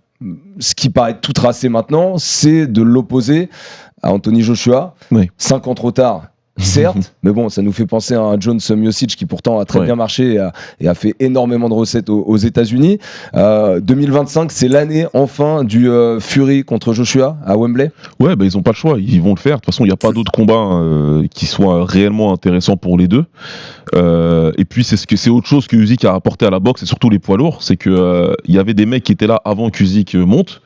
ce qui paraît tout tracé maintenant, c'est de l'opposer à Anthony Joshua. 5 ans trop tard, certes, mais bon, ça nous fait penser à un Jones Miocic qui pourtant a très bien marché et a fait énormément de recettes aux États-Unis. 2025, c'est l'année enfin du Fury contre Joshua à Wembley. Ouais, bah, ils ont pas le choix, ils vont le faire. De toute façon, il n'y a pas d'autres combats qui soient réellement intéressants pour les deux. Et puis c'est autre chose que Usyk a apporté à la boxe et surtout les poids lourds, c'est que il y avait des mecs qui étaient là avant qu'Usyk monte.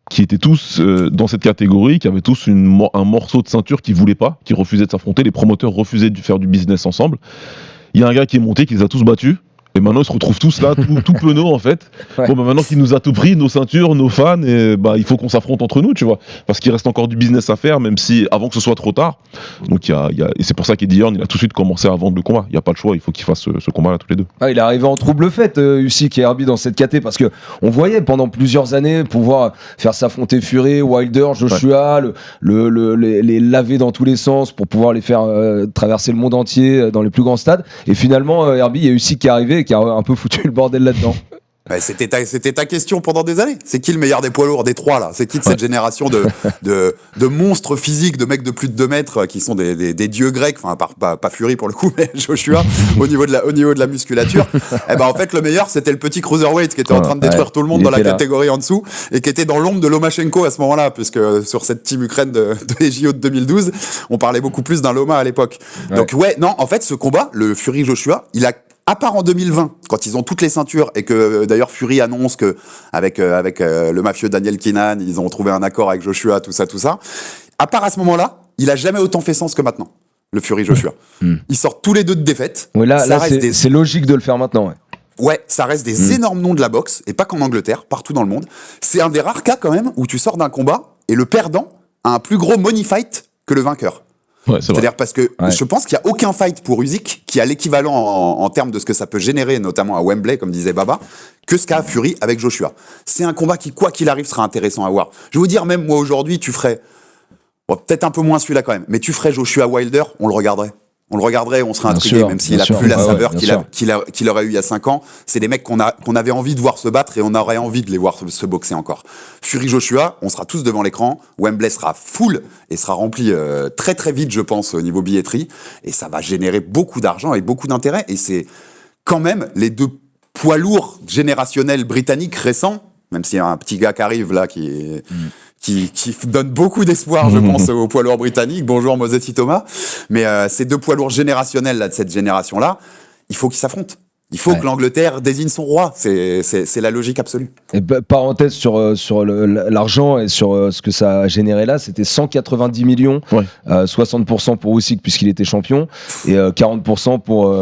Qui étaient tous dans cette catégorie, qui avaient tous un morceau de ceinture qu'ils voulaient pas, qui refusaient de s'affronter. Les promoteurs refusaient de faire du business ensemble. Il y a un gars qui est monté, qui les a tous battus. Et maintenant, ils se retrouvent tous là, tout penauds en fait. Ouais. Bon, bah, maintenant qu'il nous a tout pris, nos ceintures, nos fans, et bah, il faut qu'on s'affronte entre nous, tu vois. Parce qu'il reste encore du business à faire, même si avant que ce soit trop tard. Donc, et c'est pour ça qu'Eddie Hearn, il a tout de suite commencé à vendre le combat. Il n'y a pas le choix, il faut qu'il fasse ce combat-là tous les deux. Ah, il est arrivé en trouble fête, Usyk et Herbie dans cette KT, parce que on voyait pendant plusieurs années pouvoir faire s'affronter Fury, Wilder, Joshua, les laver dans tous les sens pour pouvoir les faire traverser le monde entier dans les plus grands stades. Et finalement, Herbie, il y a Usyk qui est arrivé et qui a un peu foutu le bordel là-dedans. Bah, c'était ta question pendant des années. C'est qui le meilleur des poids lourds, des trois là? C'est qui de cette génération de monstres physiques, de mecs de plus de 2 mètres qui sont des dieux grecs, enfin pas Fury pour le coup, mais Joshua au niveau de la musculature. Et ben en fait le meilleur c'était le petit cruiserweight qui était en train de détruire tout le monde dans la catégorie en dessous et qui était dans l'ombre de Lomachenko à ce moment-là, puisque sur cette team Ukraine de JO de 2012, on parlait beaucoup plus d'un Loma à l'époque. Donc non, en fait ce combat, le Fury Joshua, il a à part en 2020, quand ils ont toutes les ceintures et que d'ailleurs Fury annonce que avec le mafieux Daniel Kinahan, ils ont trouvé un accord avec Joshua, tout ça. À part à ce moment-là, il a jamais autant fait sens que maintenant. Le Fury Joshua. Ils sortent tous les deux de défaite. Ouais, là c'est logique de le faire maintenant. Ouais, ça reste des énormes noms de la boxe et pas qu'en Angleterre, partout dans le monde. C'est un des rares cas quand même où tu sors d'un combat et le perdant a un plus gros money fight que le vainqueur. Ouais, c'est-à-dire parce que je pense qu'il n'y a aucun fight pour Usyk qui a l'équivalent en termes de ce que ça peut générer, notamment à Wembley, comme disait Baba, que ce qu'a Fury avec Joshua. C'est un combat qui, quoi qu'il arrive, sera intéressant à voir. Je vais vous dire, même moi aujourd'hui, tu ferais, peut-être un peu moins celui-là quand même, mais tu ferais Joshua Wilder, on le regarderait. On serait intrigué, même s'il a plus la saveur qu'il aurait eu il y a 5 ans. C'est des mecs qu'on avait envie de voir se battre et on aurait envie de les voir se boxer encore. Fury Joshua, on sera tous devant l'écran. Wembley sera full et sera rempli très très vite, je pense, au niveau billetterie. Et ça va générer beaucoup d'argent et beaucoup d'intérêt. Et c'est quand même les deux poids lourds générationnels britanniques récents, même s'il y a un petit gars qui arrive là qui donne beaucoup d'espoir, je pense, aux poids lourds britanniques. Bonjour Moses Thomas. Mais ces deux poids lourds générationnels là, de cette génération-là, il faut qu'ils s'affrontent. Il faut que l'Angleterre désigne son roi. C'est la logique absolue. Et parenthèse sur l'argent et sur ce que ça a généré là, c'était 190 millions, 60% pour Usyk puisqu'il était champion et 40%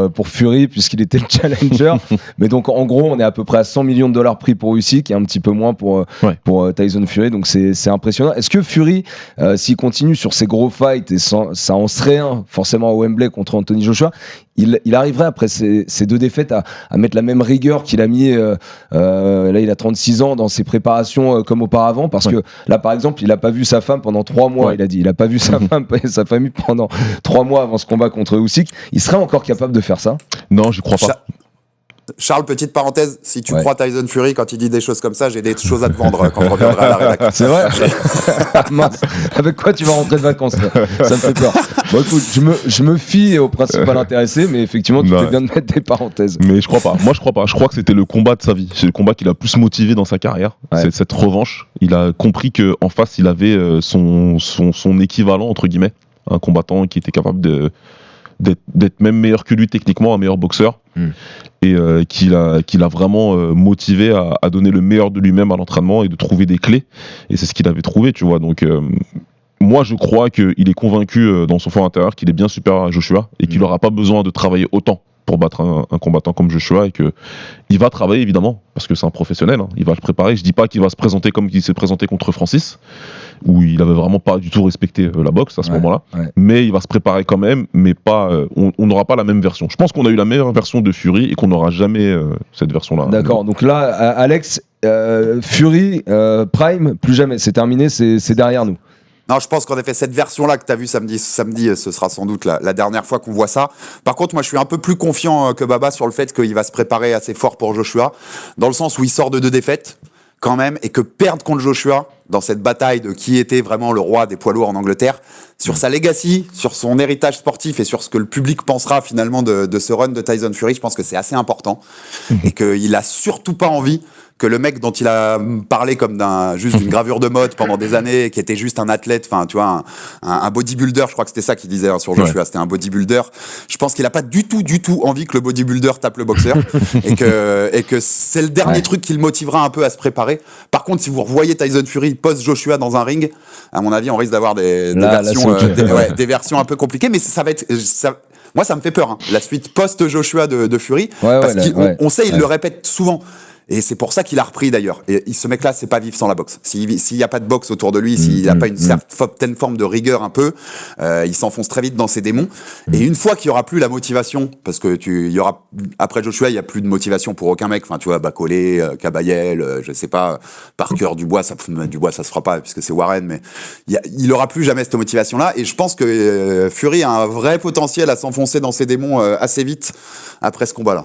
pour Fury puisqu'il était le challenger. Mais donc en gros, on est à peu près à 100 millions de dollars pris pour Usyk et un petit peu moins pour Tyson Fury. Donc c'est impressionnant. Est-ce que Fury, s'il continue sur ses gros fights et ça en serait un forcément à Wembley contre Anthony Joshua, il arriverait après ces deux défaites à mettre la même rigueur qu'il a mis là il a 36 ans dans ses préparations comme auparavant, parce que là par exemple il a pas vu sa femme pendant 3 mois, il a pas vu sa femme et sa famille pendant 3 mois avant ce combat contre Usyk. Il serait encore capable de faire ça? Non, je crois pas. Charles, petite parenthèse, si tu crois Tyson Fury quand il dit des choses comme ça, j'ai des choses à te vendre quand je reviendrai à la rédaction. C'est vrai. Mince. Avec quoi tu vas rentrer de vacances là? Ça me fait peur. Bon écoute, je me fie au principal intéressé, mais effectivement tu fais bien de mettre des parenthèses. Mais je crois pas. Moi je crois pas. Je crois que c'était le combat de sa vie. C'est le combat qu'il a plus motivé dans sa carrière. C'est cette revanche. Il a compris que en face il avait son équivalent entre guillemets, un combattant qui était capable d'être même meilleur que lui techniquement, un meilleur boxeur, et qu'il a vraiment motivé à donner le meilleur de lui-même à l'entraînement et de trouver des clés, et c'est ce qu'il avait trouvé, tu vois. Donc moi je crois qu'il est convaincu dans son fort intérieur qu'il est bien supérieur à Joshua et qu'il n'aura pas besoin de travailler autant pour battre un combattant comme Joshua, et que il va travailler évidemment parce que c'est un professionnel, il va le préparer. Je dis pas qu'il va se présenter comme il s'est présenté contre Francis, où il avait vraiment pas du tout respecté la boxe à ce moment-là, mais il va se préparer quand même, mais pas on n'aura pas la même version. Je pense qu'on a eu la meilleure version de Fury et qu'on n'aura jamais cette version-là. D'accord, donc là Alex, Fury Prime, plus jamais, c'est terminé, c'est derrière nous. Non, je pense qu'en effet, cette version-là que tu as vue samedi, ce sera sans doute la dernière fois qu'on voit ça. Par contre, moi, je suis un peu plus confiant que Baba sur le fait qu'il va se préparer assez fort pour Joshua, dans le sens où il sort de 2 défaites, quand même, et que perdre contre Joshua, dans cette bataille de qui était vraiment le roi des poids lourds en Angleterre, sur sa legacy, sur son héritage sportif et sur ce que le public pensera finalement de ce run de Tyson Fury, je pense que c'est assez important et qu'il a surtout pas envie que le mec dont il a parlé comme juste d'une gravure de mode pendant des années, qui était juste un athlète, enfin tu vois, un bodybuilder, je crois que c'était ça qu'il disait sur Joshua, c'était un bodybuilder. Je pense qu'il a pas du tout envie que le bodybuilder tape le boxeur et que c'est le dernier truc qui le motivera un peu à se préparer. Par contre, si vous revoyez Tyson Fury post Joshua dans un ring, à mon avis, on risque d'avoir des versions un peu compliquées, mais ça va être moi ça me fait peur, hein, la suite post Joshua de Fury, parce qu'on sait, il le répète souvent. Et c'est pour ça qu'il a repris d'ailleurs. Et ce mec-là, c'est pas vivre sans la boxe. S'il y a pas de boxe autour de lui, s'il a pas une certaine forme de rigueur un peu, il s'enfonce très vite dans ses démons. Et une fois qu'il y aura plus la motivation, parce que après Joshua, il y a plus de motivation pour aucun mec. Enfin, tu vois, Bacolé, Kabayel, je sais pas, Parker, Dubois, ça se fera pas puisque c'est Warren, mais il aura plus jamais cette motivation-là. Et je pense que Fury a un vrai potentiel à s'enfoncer dans ses démons assez vite après ce combat-là.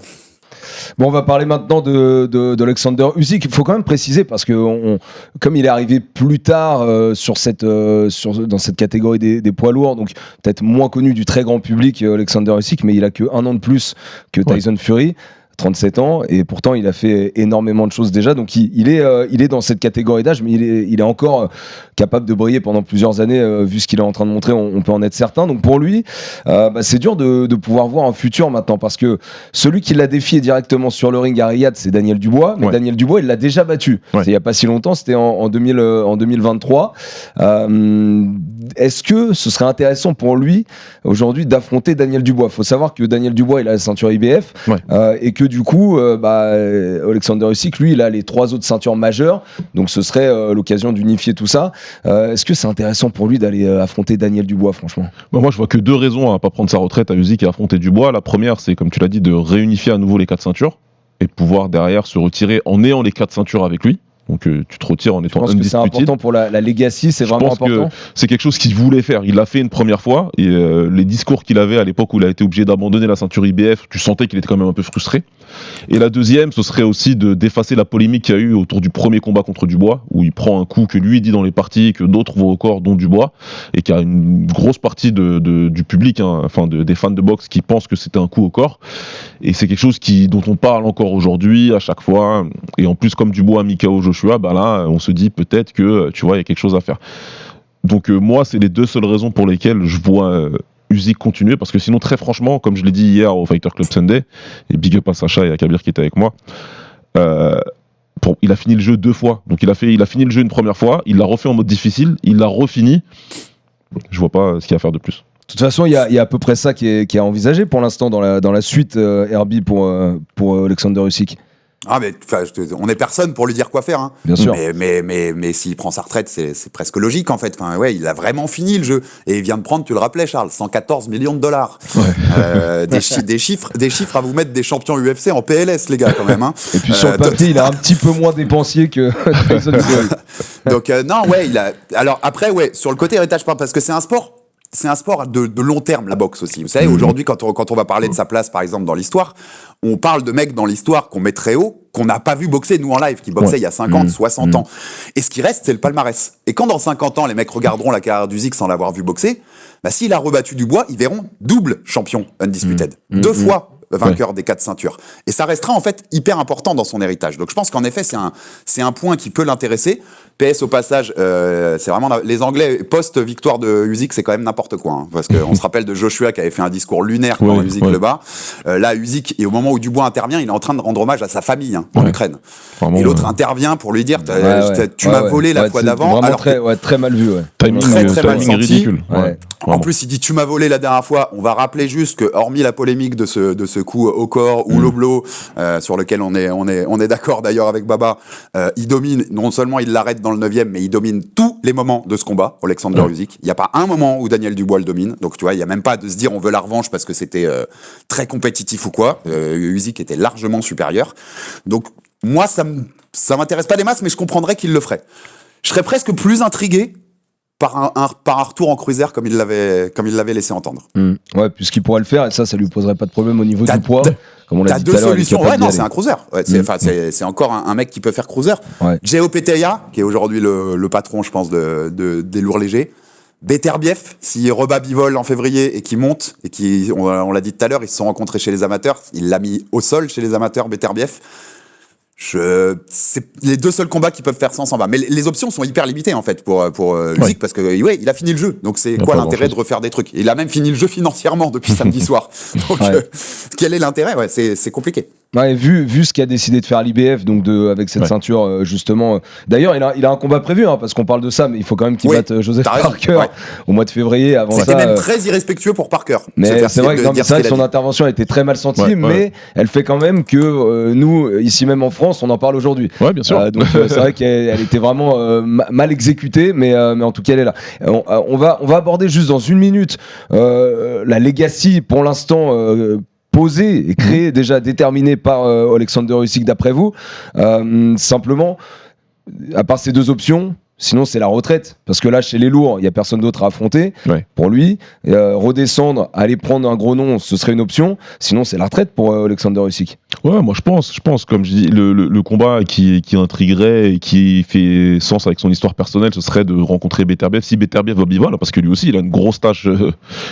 Bon, on va parler maintenant d'Alexander Usyk. Il faut quand même préciser parce que comme il est arrivé plus tard dans cette catégorie des poids lourds, donc peut-être moins connu du très grand public, Alexander Usyk, mais il a que 1 an de plus que Tyson Fury. 37 ans, et pourtant il a fait énormément de choses déjà, donc il est dans cette catégorie d'âge, mais il est encore capable de briller pendant plusieurs années, vu ce qu'il est en train de montrer, on peut en être certain. Donc pour lui, c'est dur de pouvoir voir un futur maintenant, parce que celui qui l'a défié directement sur le ring à Riyad, c'est Daniel Dubois, mais Daniel Dubois, il l'a déjà battu. C'est il n'y a pas si longtemps, c'était en 2023. Est-ce que ce serait intéressant pour lui aujourd'hui d'affronter Daniel Dubois? Faut savoir que Daniel Dubois, il a la ceinture IBF, et que du coup, Alexander Usyk, lui, il a les 3 autres ceintures majeures, donc ce serait l'occasion d'unifier tout ça. Est-ce que c'est intéressant pour lui d'aller affronter Daniel Dubois, franchement? Moi, je vois que 2 raisons à pas prendre sa retraite à Usyk et affronter Dubois. La première, c'est, comme tu l'as dit, de réunifier à nouveau les 4 ceintures et de pouvoir derrière se retirer en ayant les 4 ceintures avec lui. Donc tu te retires en étant undisputed. C'est important pour la legacy, c'est vraiment important. Je pense que c'est quelque chose qu'il voulait faire. Il l'a fait une première fois, et les discours qu'il avait à l'époque où il a été obligé d'abandonner la ceinture IBF, tu sentais qu'il était quand même un peu frustré. Et la deuxième, ce serait aussi d'effacer la polémique qu'il y a eu autour du premier combat contre Dubois, où il prend un coup que lui dit dans les parties, que d'autres voient au corps, dont Dubois, et qu'il y a une grosse partie du public, enfin des fans de boxe, qui pensent que c'était un coup au corps. Et c'est quelque chose dont on parle encore aujourd'hui à chaque fois. Et en plus, comme Dubois a mis KO Joshua, là, on se dit peut-être que, tu vois, il y a quelque chose à faire. Donc moi, c'est les 2 seules raisons pour lesquelles je vois Usyk continuer, parce que sinon, très franchement, comme je l'ai dit hier au Fighter Club Sunday, et big up à Sacha et à Kabir qui était avec moi, il a fini le jeu 2 fois. Donc il a fini le jeu une première fois, il l'a refait en mode difficile, il l'a refini. Je vois pas ce qu'il y a à faire de plus. De toute façon, il y a à peu près ça qui est envisagé pour l'instant dans la suite Herbie pour Alexander Usyk. Ah mais on est personne pour lui dire quoi faire, hein. Bien sûr. Mais s'il prend sa retraite, c'est presque logique en fait. Enfin, il a vraiment fini le jeu et il vient de prendre, tu le rappelais Charles, 114 millions de dollars. Des chiffres à vous mettre des champions UFC en PLS les gars quand même, hein. Et puis sur le papier, il a un petit peu moins dépensier que Tyson Fury. Donc non, il a. Alors après, sur le côté héritage, parce que c'est un sport. C'est un sport de long terme, la boxe aussi. Vous savez, aujourd'hui, quand on va parler de sa place, par exemple, dans l'histoire, on parle de mecs dans l'histoire qu'on met très haut, qu'on n'a pas vu boxer, nous, en live, qui boxaient il y a 50, 60 ans. Et ce qui reste, c'est le palmarès. Et quand dans 50 ans, les mecs regarderont la carrière d'Usyk sans l'avoir vu boxer, s'il a rebattu Dubois, ils verront double champion undisputed. 2 fois vainqueur des 4 ceintures. Et ça restera en fait hyper important dans son héritage. Donc je pense qu'en effet, c'est un point qui peut l'intéresser. PS au passage, c'est vraiment les Anglais post-victoire de Usyk, c'est quand même n'importe quoi, hein, parce qu'on se rappelle de Joshua qui avait fait un discours lunaire quand Usyk le bat. Là, Usyk, et au moment où Dubois intervient, il est en train de rendre hommage à sa famille en Ukraine. Vraiment, et l'autre intervient pour lui dire tu m'as volé la fois d'avant. Alors très mal vu. Timing mal senti. Ridicule. En plus, il dit tu m'as volé la dernière fois. On va rappeler juste que hormis la polémique de ce coup au corps ou low blow, sur lequel on est d'accord d'ailleurs avec Baba, il domine. Non seulement il l'arrête dans le 9e, mais il domine tous les moments de ce combat, Alexander Usyk. Il n'y a pas un moment où Daniel Dubois le domine. Donc tu vois, il n'y a même pas de se dire on veut la revanche parce que c'était très compétitif ou quoi. Usyk était largement supérieur. Donc moi, ça m'intéresse pas des masses, mais je comprendrais qu'il le ferait. Je serais presque plus intrigué par un retour en cruiser comme il l'avait laissé entendre. Ouais, puisqu'il pourrait le faire, et ça lui poserait pas de problème au niveau du poids. comme on l'a T'as dit deux tout à l'heure, il est solutions. capable Ouais, d'y non, aller. c'est un cruiser. Ouais, c'est encore un mec qui peut faire cruiser. Ouais. Geo Peteya, qui est aujourd'hui le patron, je pense, des lourds légers. Beterbiev, s'il rebat Bivol en février et qui monte, et qui, on l'a dit tout à l'heure, ils se sont rencontrés chez les amateurs. Il l'a mis au sol chez les amateurs, Beterbiev. C'est les deux seuls combats qui peuvent faire sens en bas. Mais les options sont hyper limitées en fait pour Usyk parce que ouais, il a fini le jeu. Donc c'est quoi l'intérêt de refaire des trucs? Il a même fini le jeu financièrement depuis samedi soir. Donc quel est l'intérêt? Ouais, c'est compliqué. Ouais, vu ce qu'a décidé de faire l'IBF, donc avec cette ceinture justement. D'ailleurs, il a un combat prévu, parce qu'on parle de ça, mais il faut quand même qu'il batte Joseph Parker au mois de février. Avant C'était même très irrespectueux pour Parker. Mais c'est vrai que son intervention a été très mal sentie, mais elle fait quand même que nous, ici même en France, on en parle aujourd'hui. Ouais, bien sûr. Donc c'est vrai qu'elle était vraiment mal exécutée, mais en tout cas elle est là. On va aborder juste dans une minute la legacy pour l'instant. Posé et créé, déjà déterminé par Alexander Usyk d'après vous. Simplement, à part ces deux options, sinon c'est la retraite. Parce que là, chez les lourds, il n'y a personne d'autre à affronter. Ouais. Pour lui, redescendre, aller prendre un gros nom, ce serait une option. Sinon, c'est la retraite pour Alexander Usyk. Ouais, moi je pense, comme je dis, le combat qui intriguerait et qui fait sens avec son histoire personnelle, ce serait de rencontrer Beterbiev. Si Beterbiev va Bivol, parce que lui aussi, il a une grosse tâche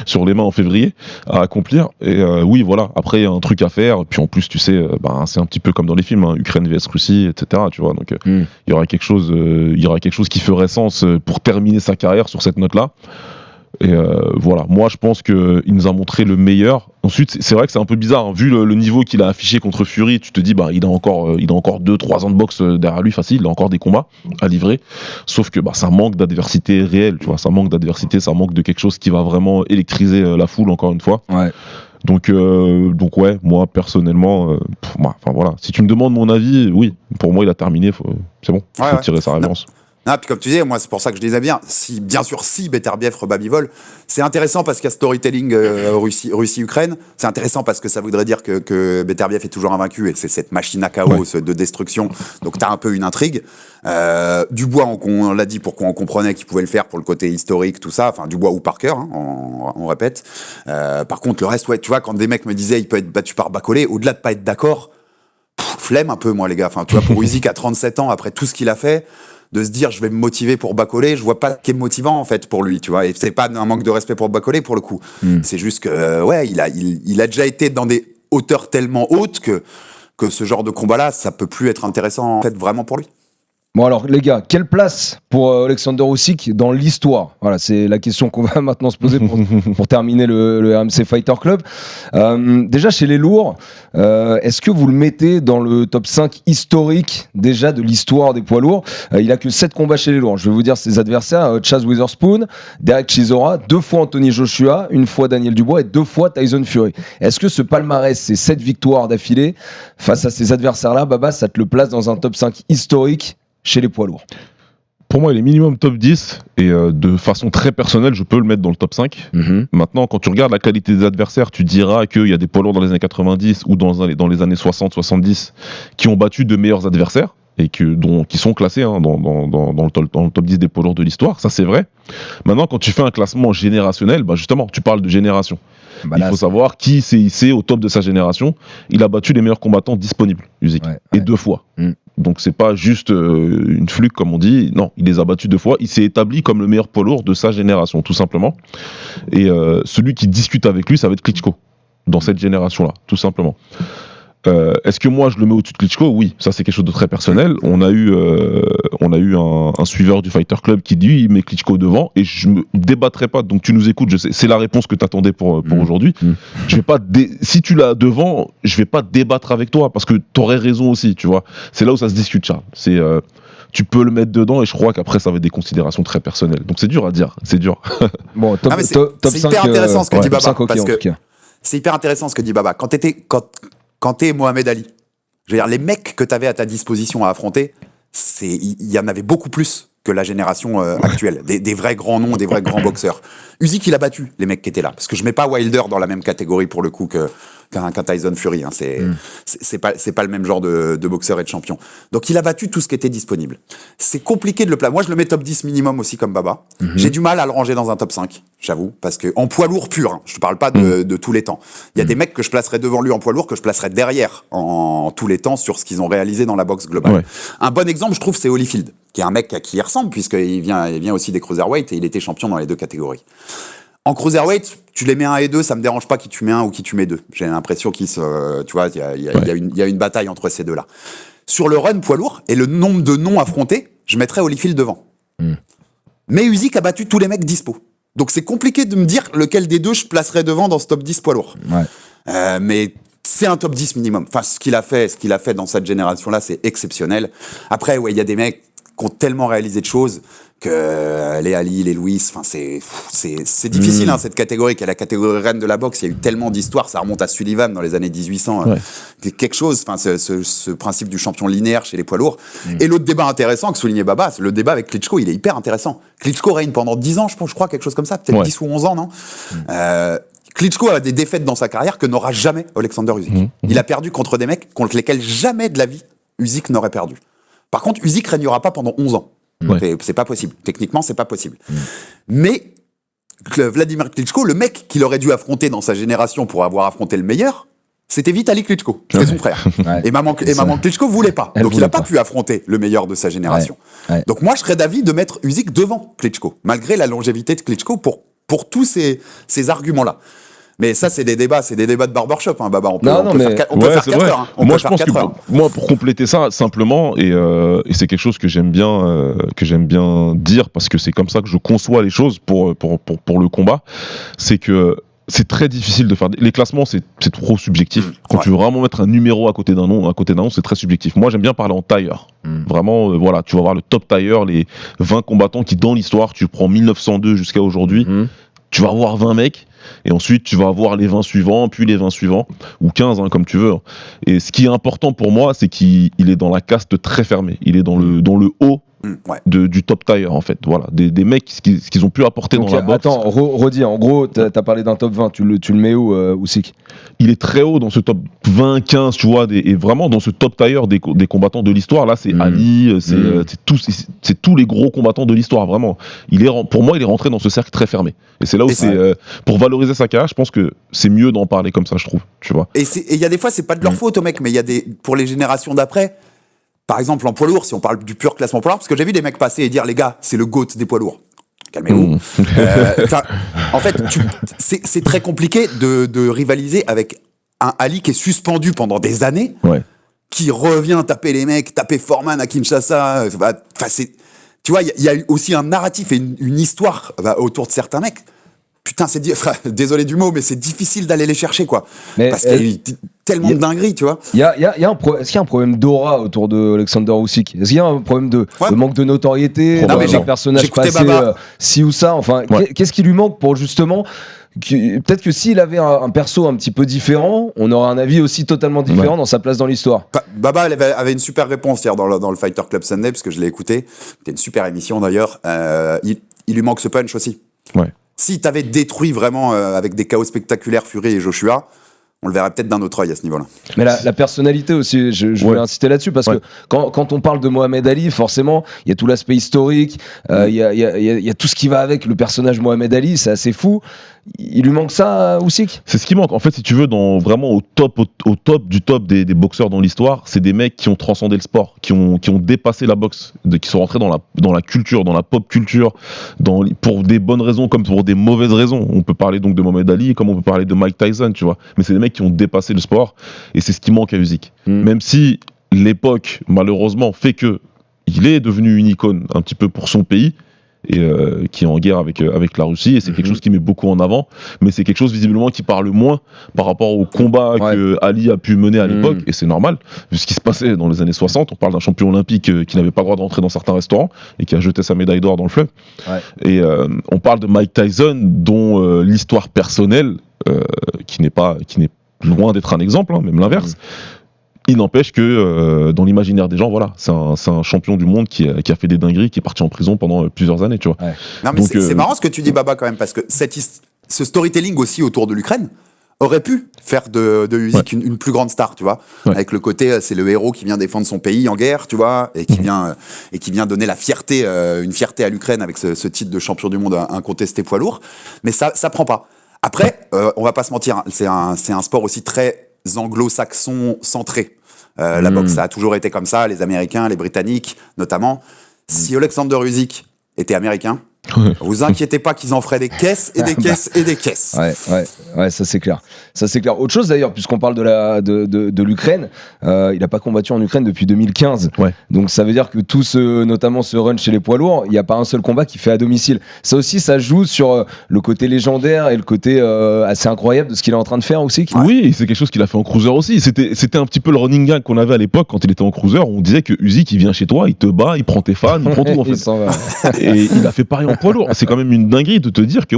sur les mains en février à accomplir. Et oui, voilà. Après, il y a un truc à faire. Puis en plus, tu sais, c'est un petit peu comme dans les films, Ukraine vs Russie, etc. Tu vois. Donc, il y aura quelque chose qui ferait sens pour terminer sa carrière sur cette note-là. Et voilà, moi je pense qu'il nous a montré le meilleur. Ensuite, c'est vrai que c'est un peu bizarre, vu le niveau qu'il a affiché contre Fury, tu te dis, il a encore 2-3 ans de boxe derrière lui, facile, il a encore des combats à livrer. Sauf que ça manque d'adversité réelle, tu vois, ça manque de quelque chose qui va vraiment électriser la foule, encore une fois. Ouais. Donc ouais, moi personnellement, voilà. Si tu me demandes mon avis, oui, pour moi il a terminé, c'est bon, faut tirer sa révérence. Non, puis comme tu disais, moi c'est pour ça que je disais bien, si Beterbiev rebat Bivol, c'est intéressant parce qu'il y a storytelling Russie-Ukraine, c'est intéressant parce que ça voudrait dire que Beterbiev est toujours invaincu et c'est cette machine à chaos de destruction, donc t'as un peu une intrigue. Dubois, on l'a dit, pourquoi on comprenait qu'il pouvait le faire pour le côté historique, tout ça, enfin Dubois ou Parker, on répète. Par contre le reste, tu vois, quand des mecs me disaient il peut être battu par Bacolé, au-delà de pas être d'accord, flemme un peu moi les gars, enfin tu vois, pour Usyk à 37 ans, après tout ce qu'il a fait, de se dire je vais me motiver pour Bacolé, je vois pas ce qui est motivant en fait pour lui, tu vois, et c'est pas un manque de respect pour Bacolé pour le coup, c'est juste que il a déjà été dans des hauteurs tellement hautes que ce genre de combat là ça peut plus être intéressant en fait vraiment pour lui. Bon alors les gars, quelle place pour Alexander Usyk dans l'histoire? Voilà, c'est la question qu'on va maintenant se poser pour terminer le RMC Fighter Club. Déjà chez les lourds, est-ce que vous le mettez dans le top 5 historique déjà de l'histoire des poids lourds? Il a que 7 combats chez les lourds. Je vais vous dire ses adversaires, Chaz Witherspoon, Derek Chisora, 2 fois Anthony Joshua, 1 fois Daniel Dubois et 2 fois Tyson Fury. Est-ce que ce palmarès, ces 7 victoires d'affilée face à ces adversaires-là, Baba, ça te le place dans un top 5 historique chez les poids lourds? Pour moi, il est minimum top 10 et de façon très personnelle, je peux le mettre dans le top 5. Maintenant, quand tu regardes la qualité des adversaires, tu diras qu'il y a des poids lourds dans les années 90 ou dans les années 60-70 qui ont battu de meilleurs adversaires et qui sont classés dans le top 10 des poids lourds de l'histoire. Ça, c'est vrai. Maintenant, quand tu fais un classement générationnel, justement, tu parles de génération. Il faut savoir qui s'est hissé au top de sa génération. Il a battu les meilleurs combattants disponibles, Usyk, et 2 fois. Donc c'est pas juste une fluke comme on dit, non, il les a battus 2 fois, il s'est établi comme le meilleur poids lourd de sa génération, tout simplement. Et celui qui discute avec lui, ça va être Klitschko, dans cette génération-là, tout simplement. Est-ce que moi je le mets au-dessus de Klitschko? Oui, ça c'est quelque chose de très personnel. On a eu un suiveur du Fighter Club qui dit il met Klitschko devant et je me débattrai pas. Donc tu nous écoutes, je sais, c'est la réponse que t'attendais pour aujourd'hui. Je vais pas si tu l'as devant, je vais pas débattre avec toi parce que t'aurais raison aussi, tu vois. C'est là où ça se discute, Charles. C'est tu peux le mettre dedans et je crois qu'après ça va être des considérations très personnelles. Donc c'est dur à dire, c'est dur. Bon, top 5, c'est hyper intéressant ce que dit Baba 5, parce que c'est hyper intéressant ce que dit Baba. Quand t'es Mohamed Ali, je veux dire, les mecs que t'avais à ta disposition à affronter, il y en avait beaucoup plus que la génération actuelle. Des vrais grands noms, des vrais grands boxeurs. Usyk, il a battu les mecs qui étaient là. Parce que je mets pas Wilder dans la même catégorie pour le coup que qu'un Tyson Fury. Hein. C'est pas le même genre de boxeur et de champion. Donc il a battu tout ce qui était disponible. C'est compliqué de le placer. Moi, je le mets top 10 minimum aussi comme Baba. J'ai du mal à le ranger dans un top 5, j'avoue, parce que en poids lourd pur, hein, je te parle pas de tous les temps. Il y a des mecs que je placerais devant lui en poids lourd, que je placerais derrière en tous les temps sur ce qu'ils ont réalisé dans la boxe globale. Ouais. Un bon exemple, je trouve, c'est Holyfield, qui est un mec à qui il ressemble, puisqu'il vient aussi des cruiserweight et il était champion dans les deux catégories. En cruiserweight, tu les mets 1 et 2, ça me dérange pas qui tu mets 1 ou qui tu mets 2. J'ai l'impression tu vois, il y a une bataille entre ces deux-là. Sur le run poids lourd et le nombre de noms affrontés, je mettrais Holyfield devant. Mais Usyk a battu tous les mecs dispo. Donc c'est compliqué de me dire lequel des deux je placerais devant dans ce top 10 poids lourd. Mais c'est un top 10 minimum. Enfin, ce qu'il a fait dans cette génération-là, c'est exceptionnel. Après, ouais, il y a des mecs qui ont tellement réalisé de choses que les Ali, les Louis, enfin c'est difficile, hein, cette catégorie qui est la catégorie reine de la boxe. Il y a eu tellement d'histoires, ça remonte à Sullivan dans les années 1800, quelque chose, enfin ce principe du champion linéaire chez les poids lourds. Et l'autre débat intéressant que soulignait Baba, c'est le débat avec Klitschko, il est hyper intéressant. Klitschko règne pendant 10 ans, je crois, quelque chose comme ça, peut-être 10 ou 11 ans, non Klitschko a des défaites dans sa carrière que n'aura jamais Alexander Usyk. Il a perdu contre des mecs contre lesquels jamais de la vie Usyk n'aurait perdu. Par contre, Usyk régnera pas pendant 11 ans. C'est pas possible. Techniquement, c'est pas possible. Mais Vladimir Klitschko, le mec qu'il aurait dû affronter dans sa génération pour avoir affronté le meilleur, c'était Vitali Klitschko. C'était son frère. Et maman Klitschko voulait pas. Donc il a pas pu affronter le meilleur de sa génération. Donc moi, je serais d'avis de mettre Usyk devant Klitschko, malgré la longévité de Klitschko pour tous ces arguments-là. Mais ça, c'est des débats de barbershop, hein, Baba. On peut faire 4 heures. Hein. Moi, je pense que pour compléter ça, simplement, et c'est quelque chose que j'aime bien dire, parce que c'est comme ça que je conçois les choses pour le combat, c'est que c'est très difficile de faire. Les classements, c'est trop subjectif. Quand tu veux vraiment mettre un numéro à côté d'un nom, c'est très subjectif. Moi, j'aime bien parler en tailleur. Vraiment, voilà, tu vas voir le top tailleur, les 20 combattants qui, dans l'histoire, tu prends 1902 jusqu'à aujourd'hui, tu vas avoir 20 mecs. Et ensuite, tu vas avoir les 20 suivants, puis les 20 suivants, ou 15, hein, comme tu veux. Et ce qui est important pour moi, c'est qu'il est dans la caste très fermée. Il est dans le haut du top tier, en fait. Voilà, des mecs, ce qu'ils ont pu apporter dans la boxe. Attends, redis, en gros, t'as parlé d'un top 20, tu le mets où, Usyk ? Il est très haut dans ce top 20, 15, tu vois, et vraiment dans ce top tier des combattants de l'histoire. Là, c'est Ali, c'est tous les gros combattants de l'histoire, vraiment. Pour moi, il est rentré dans ce cercle très fermé. Et c'est là où pour valoriser sa carrière, je pense que c'est mieux d'en parler comme ça, je trouve, tu vois. Et il y a des fois, c'est pas de leur faute aux mecs, mais il y a pour les générations d'après, par exemple en poids lourd, si on parle du pur classement poids lourd, parce que j'ai vu des mecs passer et dire, les gars, c'est le GOAT des poids lourds. Calmez-vous. En fait, c'est très compliqué de rivaliser avec un Ali qui est suspendu pendant des années, qui revient taper les mecs, taper Foreman à Kinshasa. Tu vois, il y a aussi un narratif et une histoire autour de certains mecs. Putain, désolé du mot, mais c'est difficile d'aller les chercher, quoi. Parce qu'il y a eu tellement de dingueries, tu vois. Est-ce qu'il y a un problème d'aura autour de Alexander Usyk ? Est-ce qu'il y a un problème de manque de notoriété, d'un personnage passé ci ou ça ? Enfin, qu'est-ce qui lui manque pour justement... Peut-être que s'il avait un perso un petit peu différent, on aurait un avis aussi totalement différent dans sa place dans l'histoire. Baba avait une super réponse hier dans le Fighter Club Sunday, parce que je l'ai écouté. C'était une super émission d'ailleurs. Il lui manque ce punch aussi. Si t'avais détruit vraiment avec des chaos spectaculaires Fury et Joshua, on le verrait peut-être d'un autre œil à ce niveau-là. Mais la personnalité aussi, je voulais insister là-dessus, parce que quand on parle de Mohamed Ali, forcément, il y a tout l'aspect historique, il y a tout ce qui va avec le personnage Mohamed Ali, c'est assez fou. Il lui manque ça, Usyk ? C'est ce qui manque. En fait, si tu veux, vraiment au top du top des boxeurs dans l'histoire, c'est des mecs qui ont transcendé le sport, qui ont dépassé la boxe, qui sont rentrés dans la culture, dans la pop culture, pour des bonnes raisons comme pour des mauvaises raisons. On peut parler donc de Mohamed Ali, comme on peut parler de Mike Tyson, tu vois. Mais c'est des mecs qui ont dépassé le sport, et c'est ce qui manque à Usyk. Même si l'époque, malheureusement, fait que il est devenu une icône un petit peu pour son pays, et qui est en guerre avec la Russie, et c'est quelque chose qui met beaucoup en avant, mais c'est quelque chose visiblement qui parle moins par rapport au combat que Ali a pu mener à l'époque, et c'est normal, vu ce qui se passait dans les années 60. On parle d'un champion olympique qui n'avait pas le droit d'entrer dans certains restaurants et qui a jeté sa médaille d'or dans le fleuve, et on parle de Mike Tyson dont l'histoire personnelle qui n'est loin d'être un exemple, hein, même l'inverse. Il n'empêche que dans l'imaginaire des gens, voilà, c'est un champion du monde qui a fait des dingueries, qui est parti en prison pendant plusieurs années, tu vois. Non, mais donc, c'est marrant ce que tu dis, Baba, quand même, parce que ce storytelling aussi autour de l'Ukraine aurait pu faire de Usyk une plus grande star, tu vois, avec le côté c'est le héros qui vient défendre son pays en guerre, tu vois, et qui vient donner la fierté, une fierté à l'Ukraine avec ce titre de champion du monde incontesté poids lourd. Mais ça prend pas. Après, on va pas se mentir, hein, c'est un sport aussi très anglo-saxon centré. La boxe, ça a toujours été comme ça, les Américains, les Britanniques, notamment. Si Alexander Usyk était américain, vous inquiétez pas qu'ils en feraient des caisses et des caisses et des caisses. Ouais, ça c'est clair. Ça c'est clair. Autre chose d'ailleurs, puisqu'on parle de l'Ukraine, il a pas combattu en Ukraine depuis 2015. Ouais. Donc ça veut dire que notamment ce run chez les poids lourds, il y a pas un seul combat qui fait à domicile. Ça aussi, ça joue sur le côté légendaire et le côté assez incroyable de ce qu'il est en train de faire aussi. Oui, c'est quelque chose qu'il a fait en cruiser aussi. C'était un petit peu le running gag qu'on avait à l'époque quand il était en cruiser. On disait que Usyk, il vient chez toi, il te bat, il prend tes fans, il prend tout en fait. Et il a fait pareil en poids lourd. C'est quand même une dinguerie de te dire que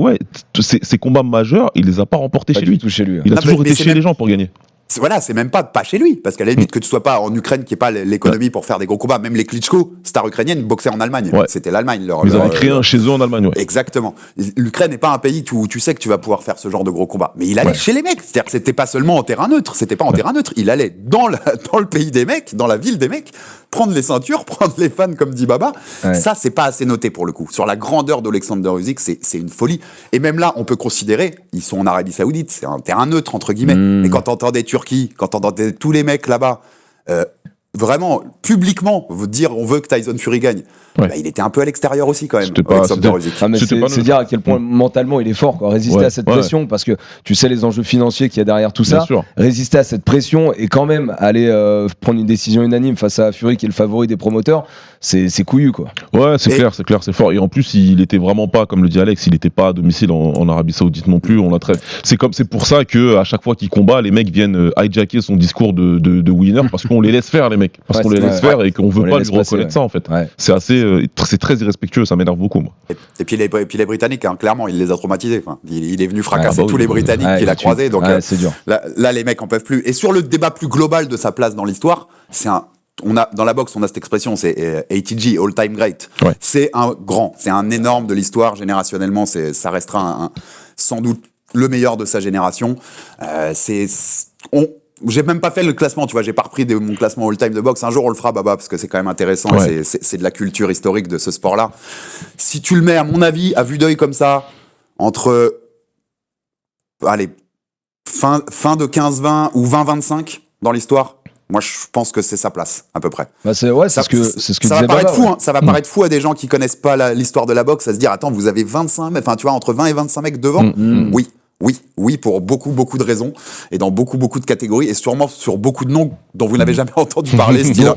ces combats majeurs, il les a pas remportés chez lui. Il a toujours été chez les gens pour gagner. C'est même pas chez lui, parce qu'à la limite que tu sois pas en Ukraine, qui est pas l'économie pour faire des gros combats, même les Klitschko, star ukrainienne, boxaient en Allemagne. C'était l'Allemagne. Ils avaient créé un chez eux en Allemagne. Exactement. L'Ukraine n'est pas un pays où tu sais que tu vas pouvoir faire ce genre de gros combats. Mais il allait chez les mecs. C'est-à-dire que c'était pas seulement en terrain neutre. C'était pas en terrain neutre. Il allait dans le pays des mecs, dans la ville des mecs, prendre les ceintures, prendre les fans, comme dit Baba. Ça, c'est pas assez noté pour le coup. Sur la grandeur d'Alexander Usyk, c'est une folie. Et même là, on peut considérer, ils sont en Arabie Saoudite, c'est un terrain neutre, entre guillemets. Mais quand t'entendais Turquie, quand t'entendais tous les mecs là-bas, vraiment, publiquement, vous dire on veut que Tyson Fury gagne, il était un peu à l'extérieur aussi quand même, Alexander Usyk. C'est dire à quel point mentalement il est fort, quoi. Résister à cette pression, parce que tu sais les enjeux financiers qu'il y a derrière tout ça, résister à cette pression et quand même aller prendre une décision unanime face à Fury qui est le favori des promoteurs, c'est couillu, quoi. Ouais, c'est clair, c'est fort. Et en plus, il était vraiment pas, comme le dit Alex, il était pas à domicile en Arabie Saoudite non plus. C'est pour ça que à chaque fois qu'il combat, les mecs viennent hijacker son discours de winner, parce qu'on les laisse faire, les mecs, parce qu'on les laisse faire et qu'on veut pas lui reconnaître ça en fait. C'est très irrespectueux, ça m'énerve beaucoup, moi. Et puis les Britanniques, hein, clairement, il les a traumatisés. Enfin, il est venu fracasser tous les Britanniques qu'il a croisés. Donc c'est dur. Là, les mecs en peuvent plus. Et sur le débat plus global de sa place dans l'histoire, dans la boxe, on a cette expression, c'est ATG, All Time Great. C'est un grand, c'est un énorme de l'histoire. Générationnellement, ça restera sans doute le meilleur de sa génération. J'ai même pas fait le classement, tu vois, j'ai pas repris mon classement all-time de boxe. Un jour, on le fera, Baba, parce que c'est quand même intéressant. C'est de la culture historique de ce sport-là. Si tu le mets, à mon avis, à vue d'œil comme ça, entre, fin de 15-20 ou 20-25 dans l'histoire, moi, je pense que c'est sa place, à peu près. C'est ce que ça va paraître fou, hein. Ça va paraître fou à des gens qui connaissent pas l'histoire de la boxe, à se dire, attends, vous avez 25 mecs, enfin, tu vois, entre 20 et 25 mecs devant. Oui, pour beaucoup de raisons, et dans beaucoup de catégories, et sûrement sur beaucoup de noms dont vous n'avez jamais entendu parler, style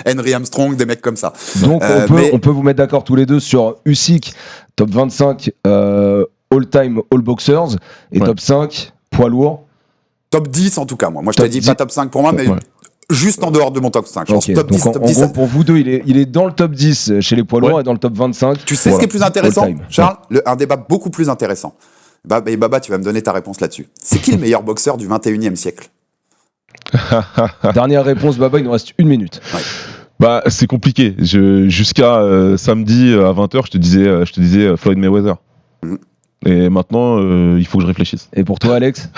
Henry Armstrong, des mecs comme ça. Donc on peut vous mettre d'accord tous les deux sur Usyk, top 25 all-time all boxers, et top 5 poids lourd. Top 10 en tout cas, moi je t'ai dit pas top 5 pour moi, mais juste en dehors de mon top 5. Je pense top 10, top 10. En gros, pour vous deux, il est dans le top 10 chez les poids lourds et dans le top 25. Tu sais ce qui est plus intéressant, Charles, un débat beaucoup plus intéressant. Baba, tu vas me donner ta réponse là-dessus. C'est qui le meilleur boxeur du 21e siècle? Dernière réponse, Baba, il nous reste 1 minute. C'est compliqué. Jusqu'à samedi à 20h, je te disais Floyd Mayweather. Et maintenant, il faut que je réfléchisse. Et pour toi, Alex?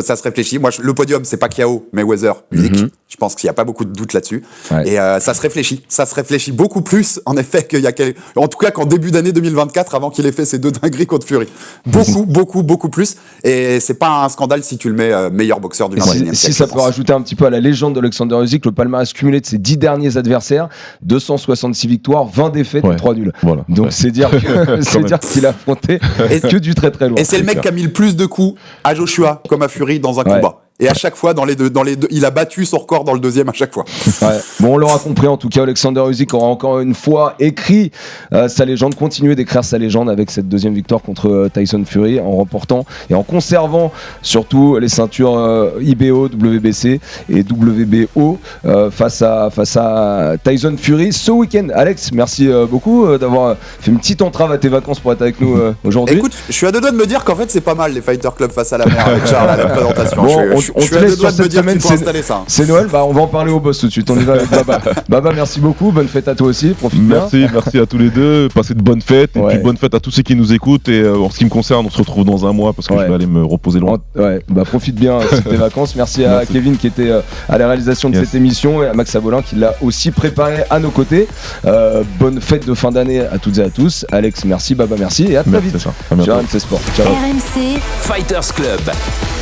Ça se réfléchit. Moi, le podium, c'est Pacquiao, Mayweather, Usyk. Je pense qu'il n'y a pas beaucoup de doute là-dessus. Et ça se réfléchit. Ça se réfléchit beaucoup plus, en effet, en tout cas qu'en début d'année 2024, avant qu'il ait fait ses 2 dingueries contre Fury. Beaucoup plus. Et c'est pas un scandale si tu le mets meilleur boxeur du 21e siècle. Si ça peut rajouter un petit peu à la légende d'Alexander Usyk, le palmarès cumulé de ses 10 derniers adversaires, 266 victoires, 20 défaites et 3 nuls. Voilà. Donc c'est dire qu'il a affronté que du très très lourd. Et c'est le mec qui a mis le plus de coups à Joshua comme à Fury dans un combat. Et à chaque fois, dans les deux, il a battu son record dans le deuxième à chaque fois. Bon, on l'aura compris, en tout cas, Alexander Usyk aura encore une fois écrit sa légende, continué d'écrire sa légende avec cette deuxième victoire contre Tyson Fury, en remportant et en conservant surtout les ceintures IBO, WBC et WBO face à Tyson Fury ce week-end. Alex, merci beaucoup d'avoir fait une petite entrave à tes vacances pour être avec nous aujourd'hui. Écoute, je suis à 2 doigts de me dire qu'en fait c'est pas mal les Fighter Club face à la mer avec Charles à la présentation. Bon, on Je suis te à laisse deux sur doigts de me cette dire semaine. qu'il faut installer ça. C'est Noël, bah on va en parler au boss tout de suite. On y va avec Baba. Baba, merci beaucoup. Bonne fête à toi aussi. Profite bien. Merci à tous les deux. Passez de bonnes fêtes. Ouais. Et puis bonne fête à tous ceux qui nous écoutent. Et en ce qui me concerne, on se retrouve dans un mois parce que je vais aller me reposer loin. Ouais, bah profite bien de tes vacances. Merci à Kevin qui était à la réalisation de cette émission et à Max Abolin qui l'a aussi préparé à nos côtés. Bonne fête de fin d'année à toutes et à tous. Alex, merci. Baba, merci. Et à très vite. Sur RMC Sport. Ciao. RMC Fighters Club.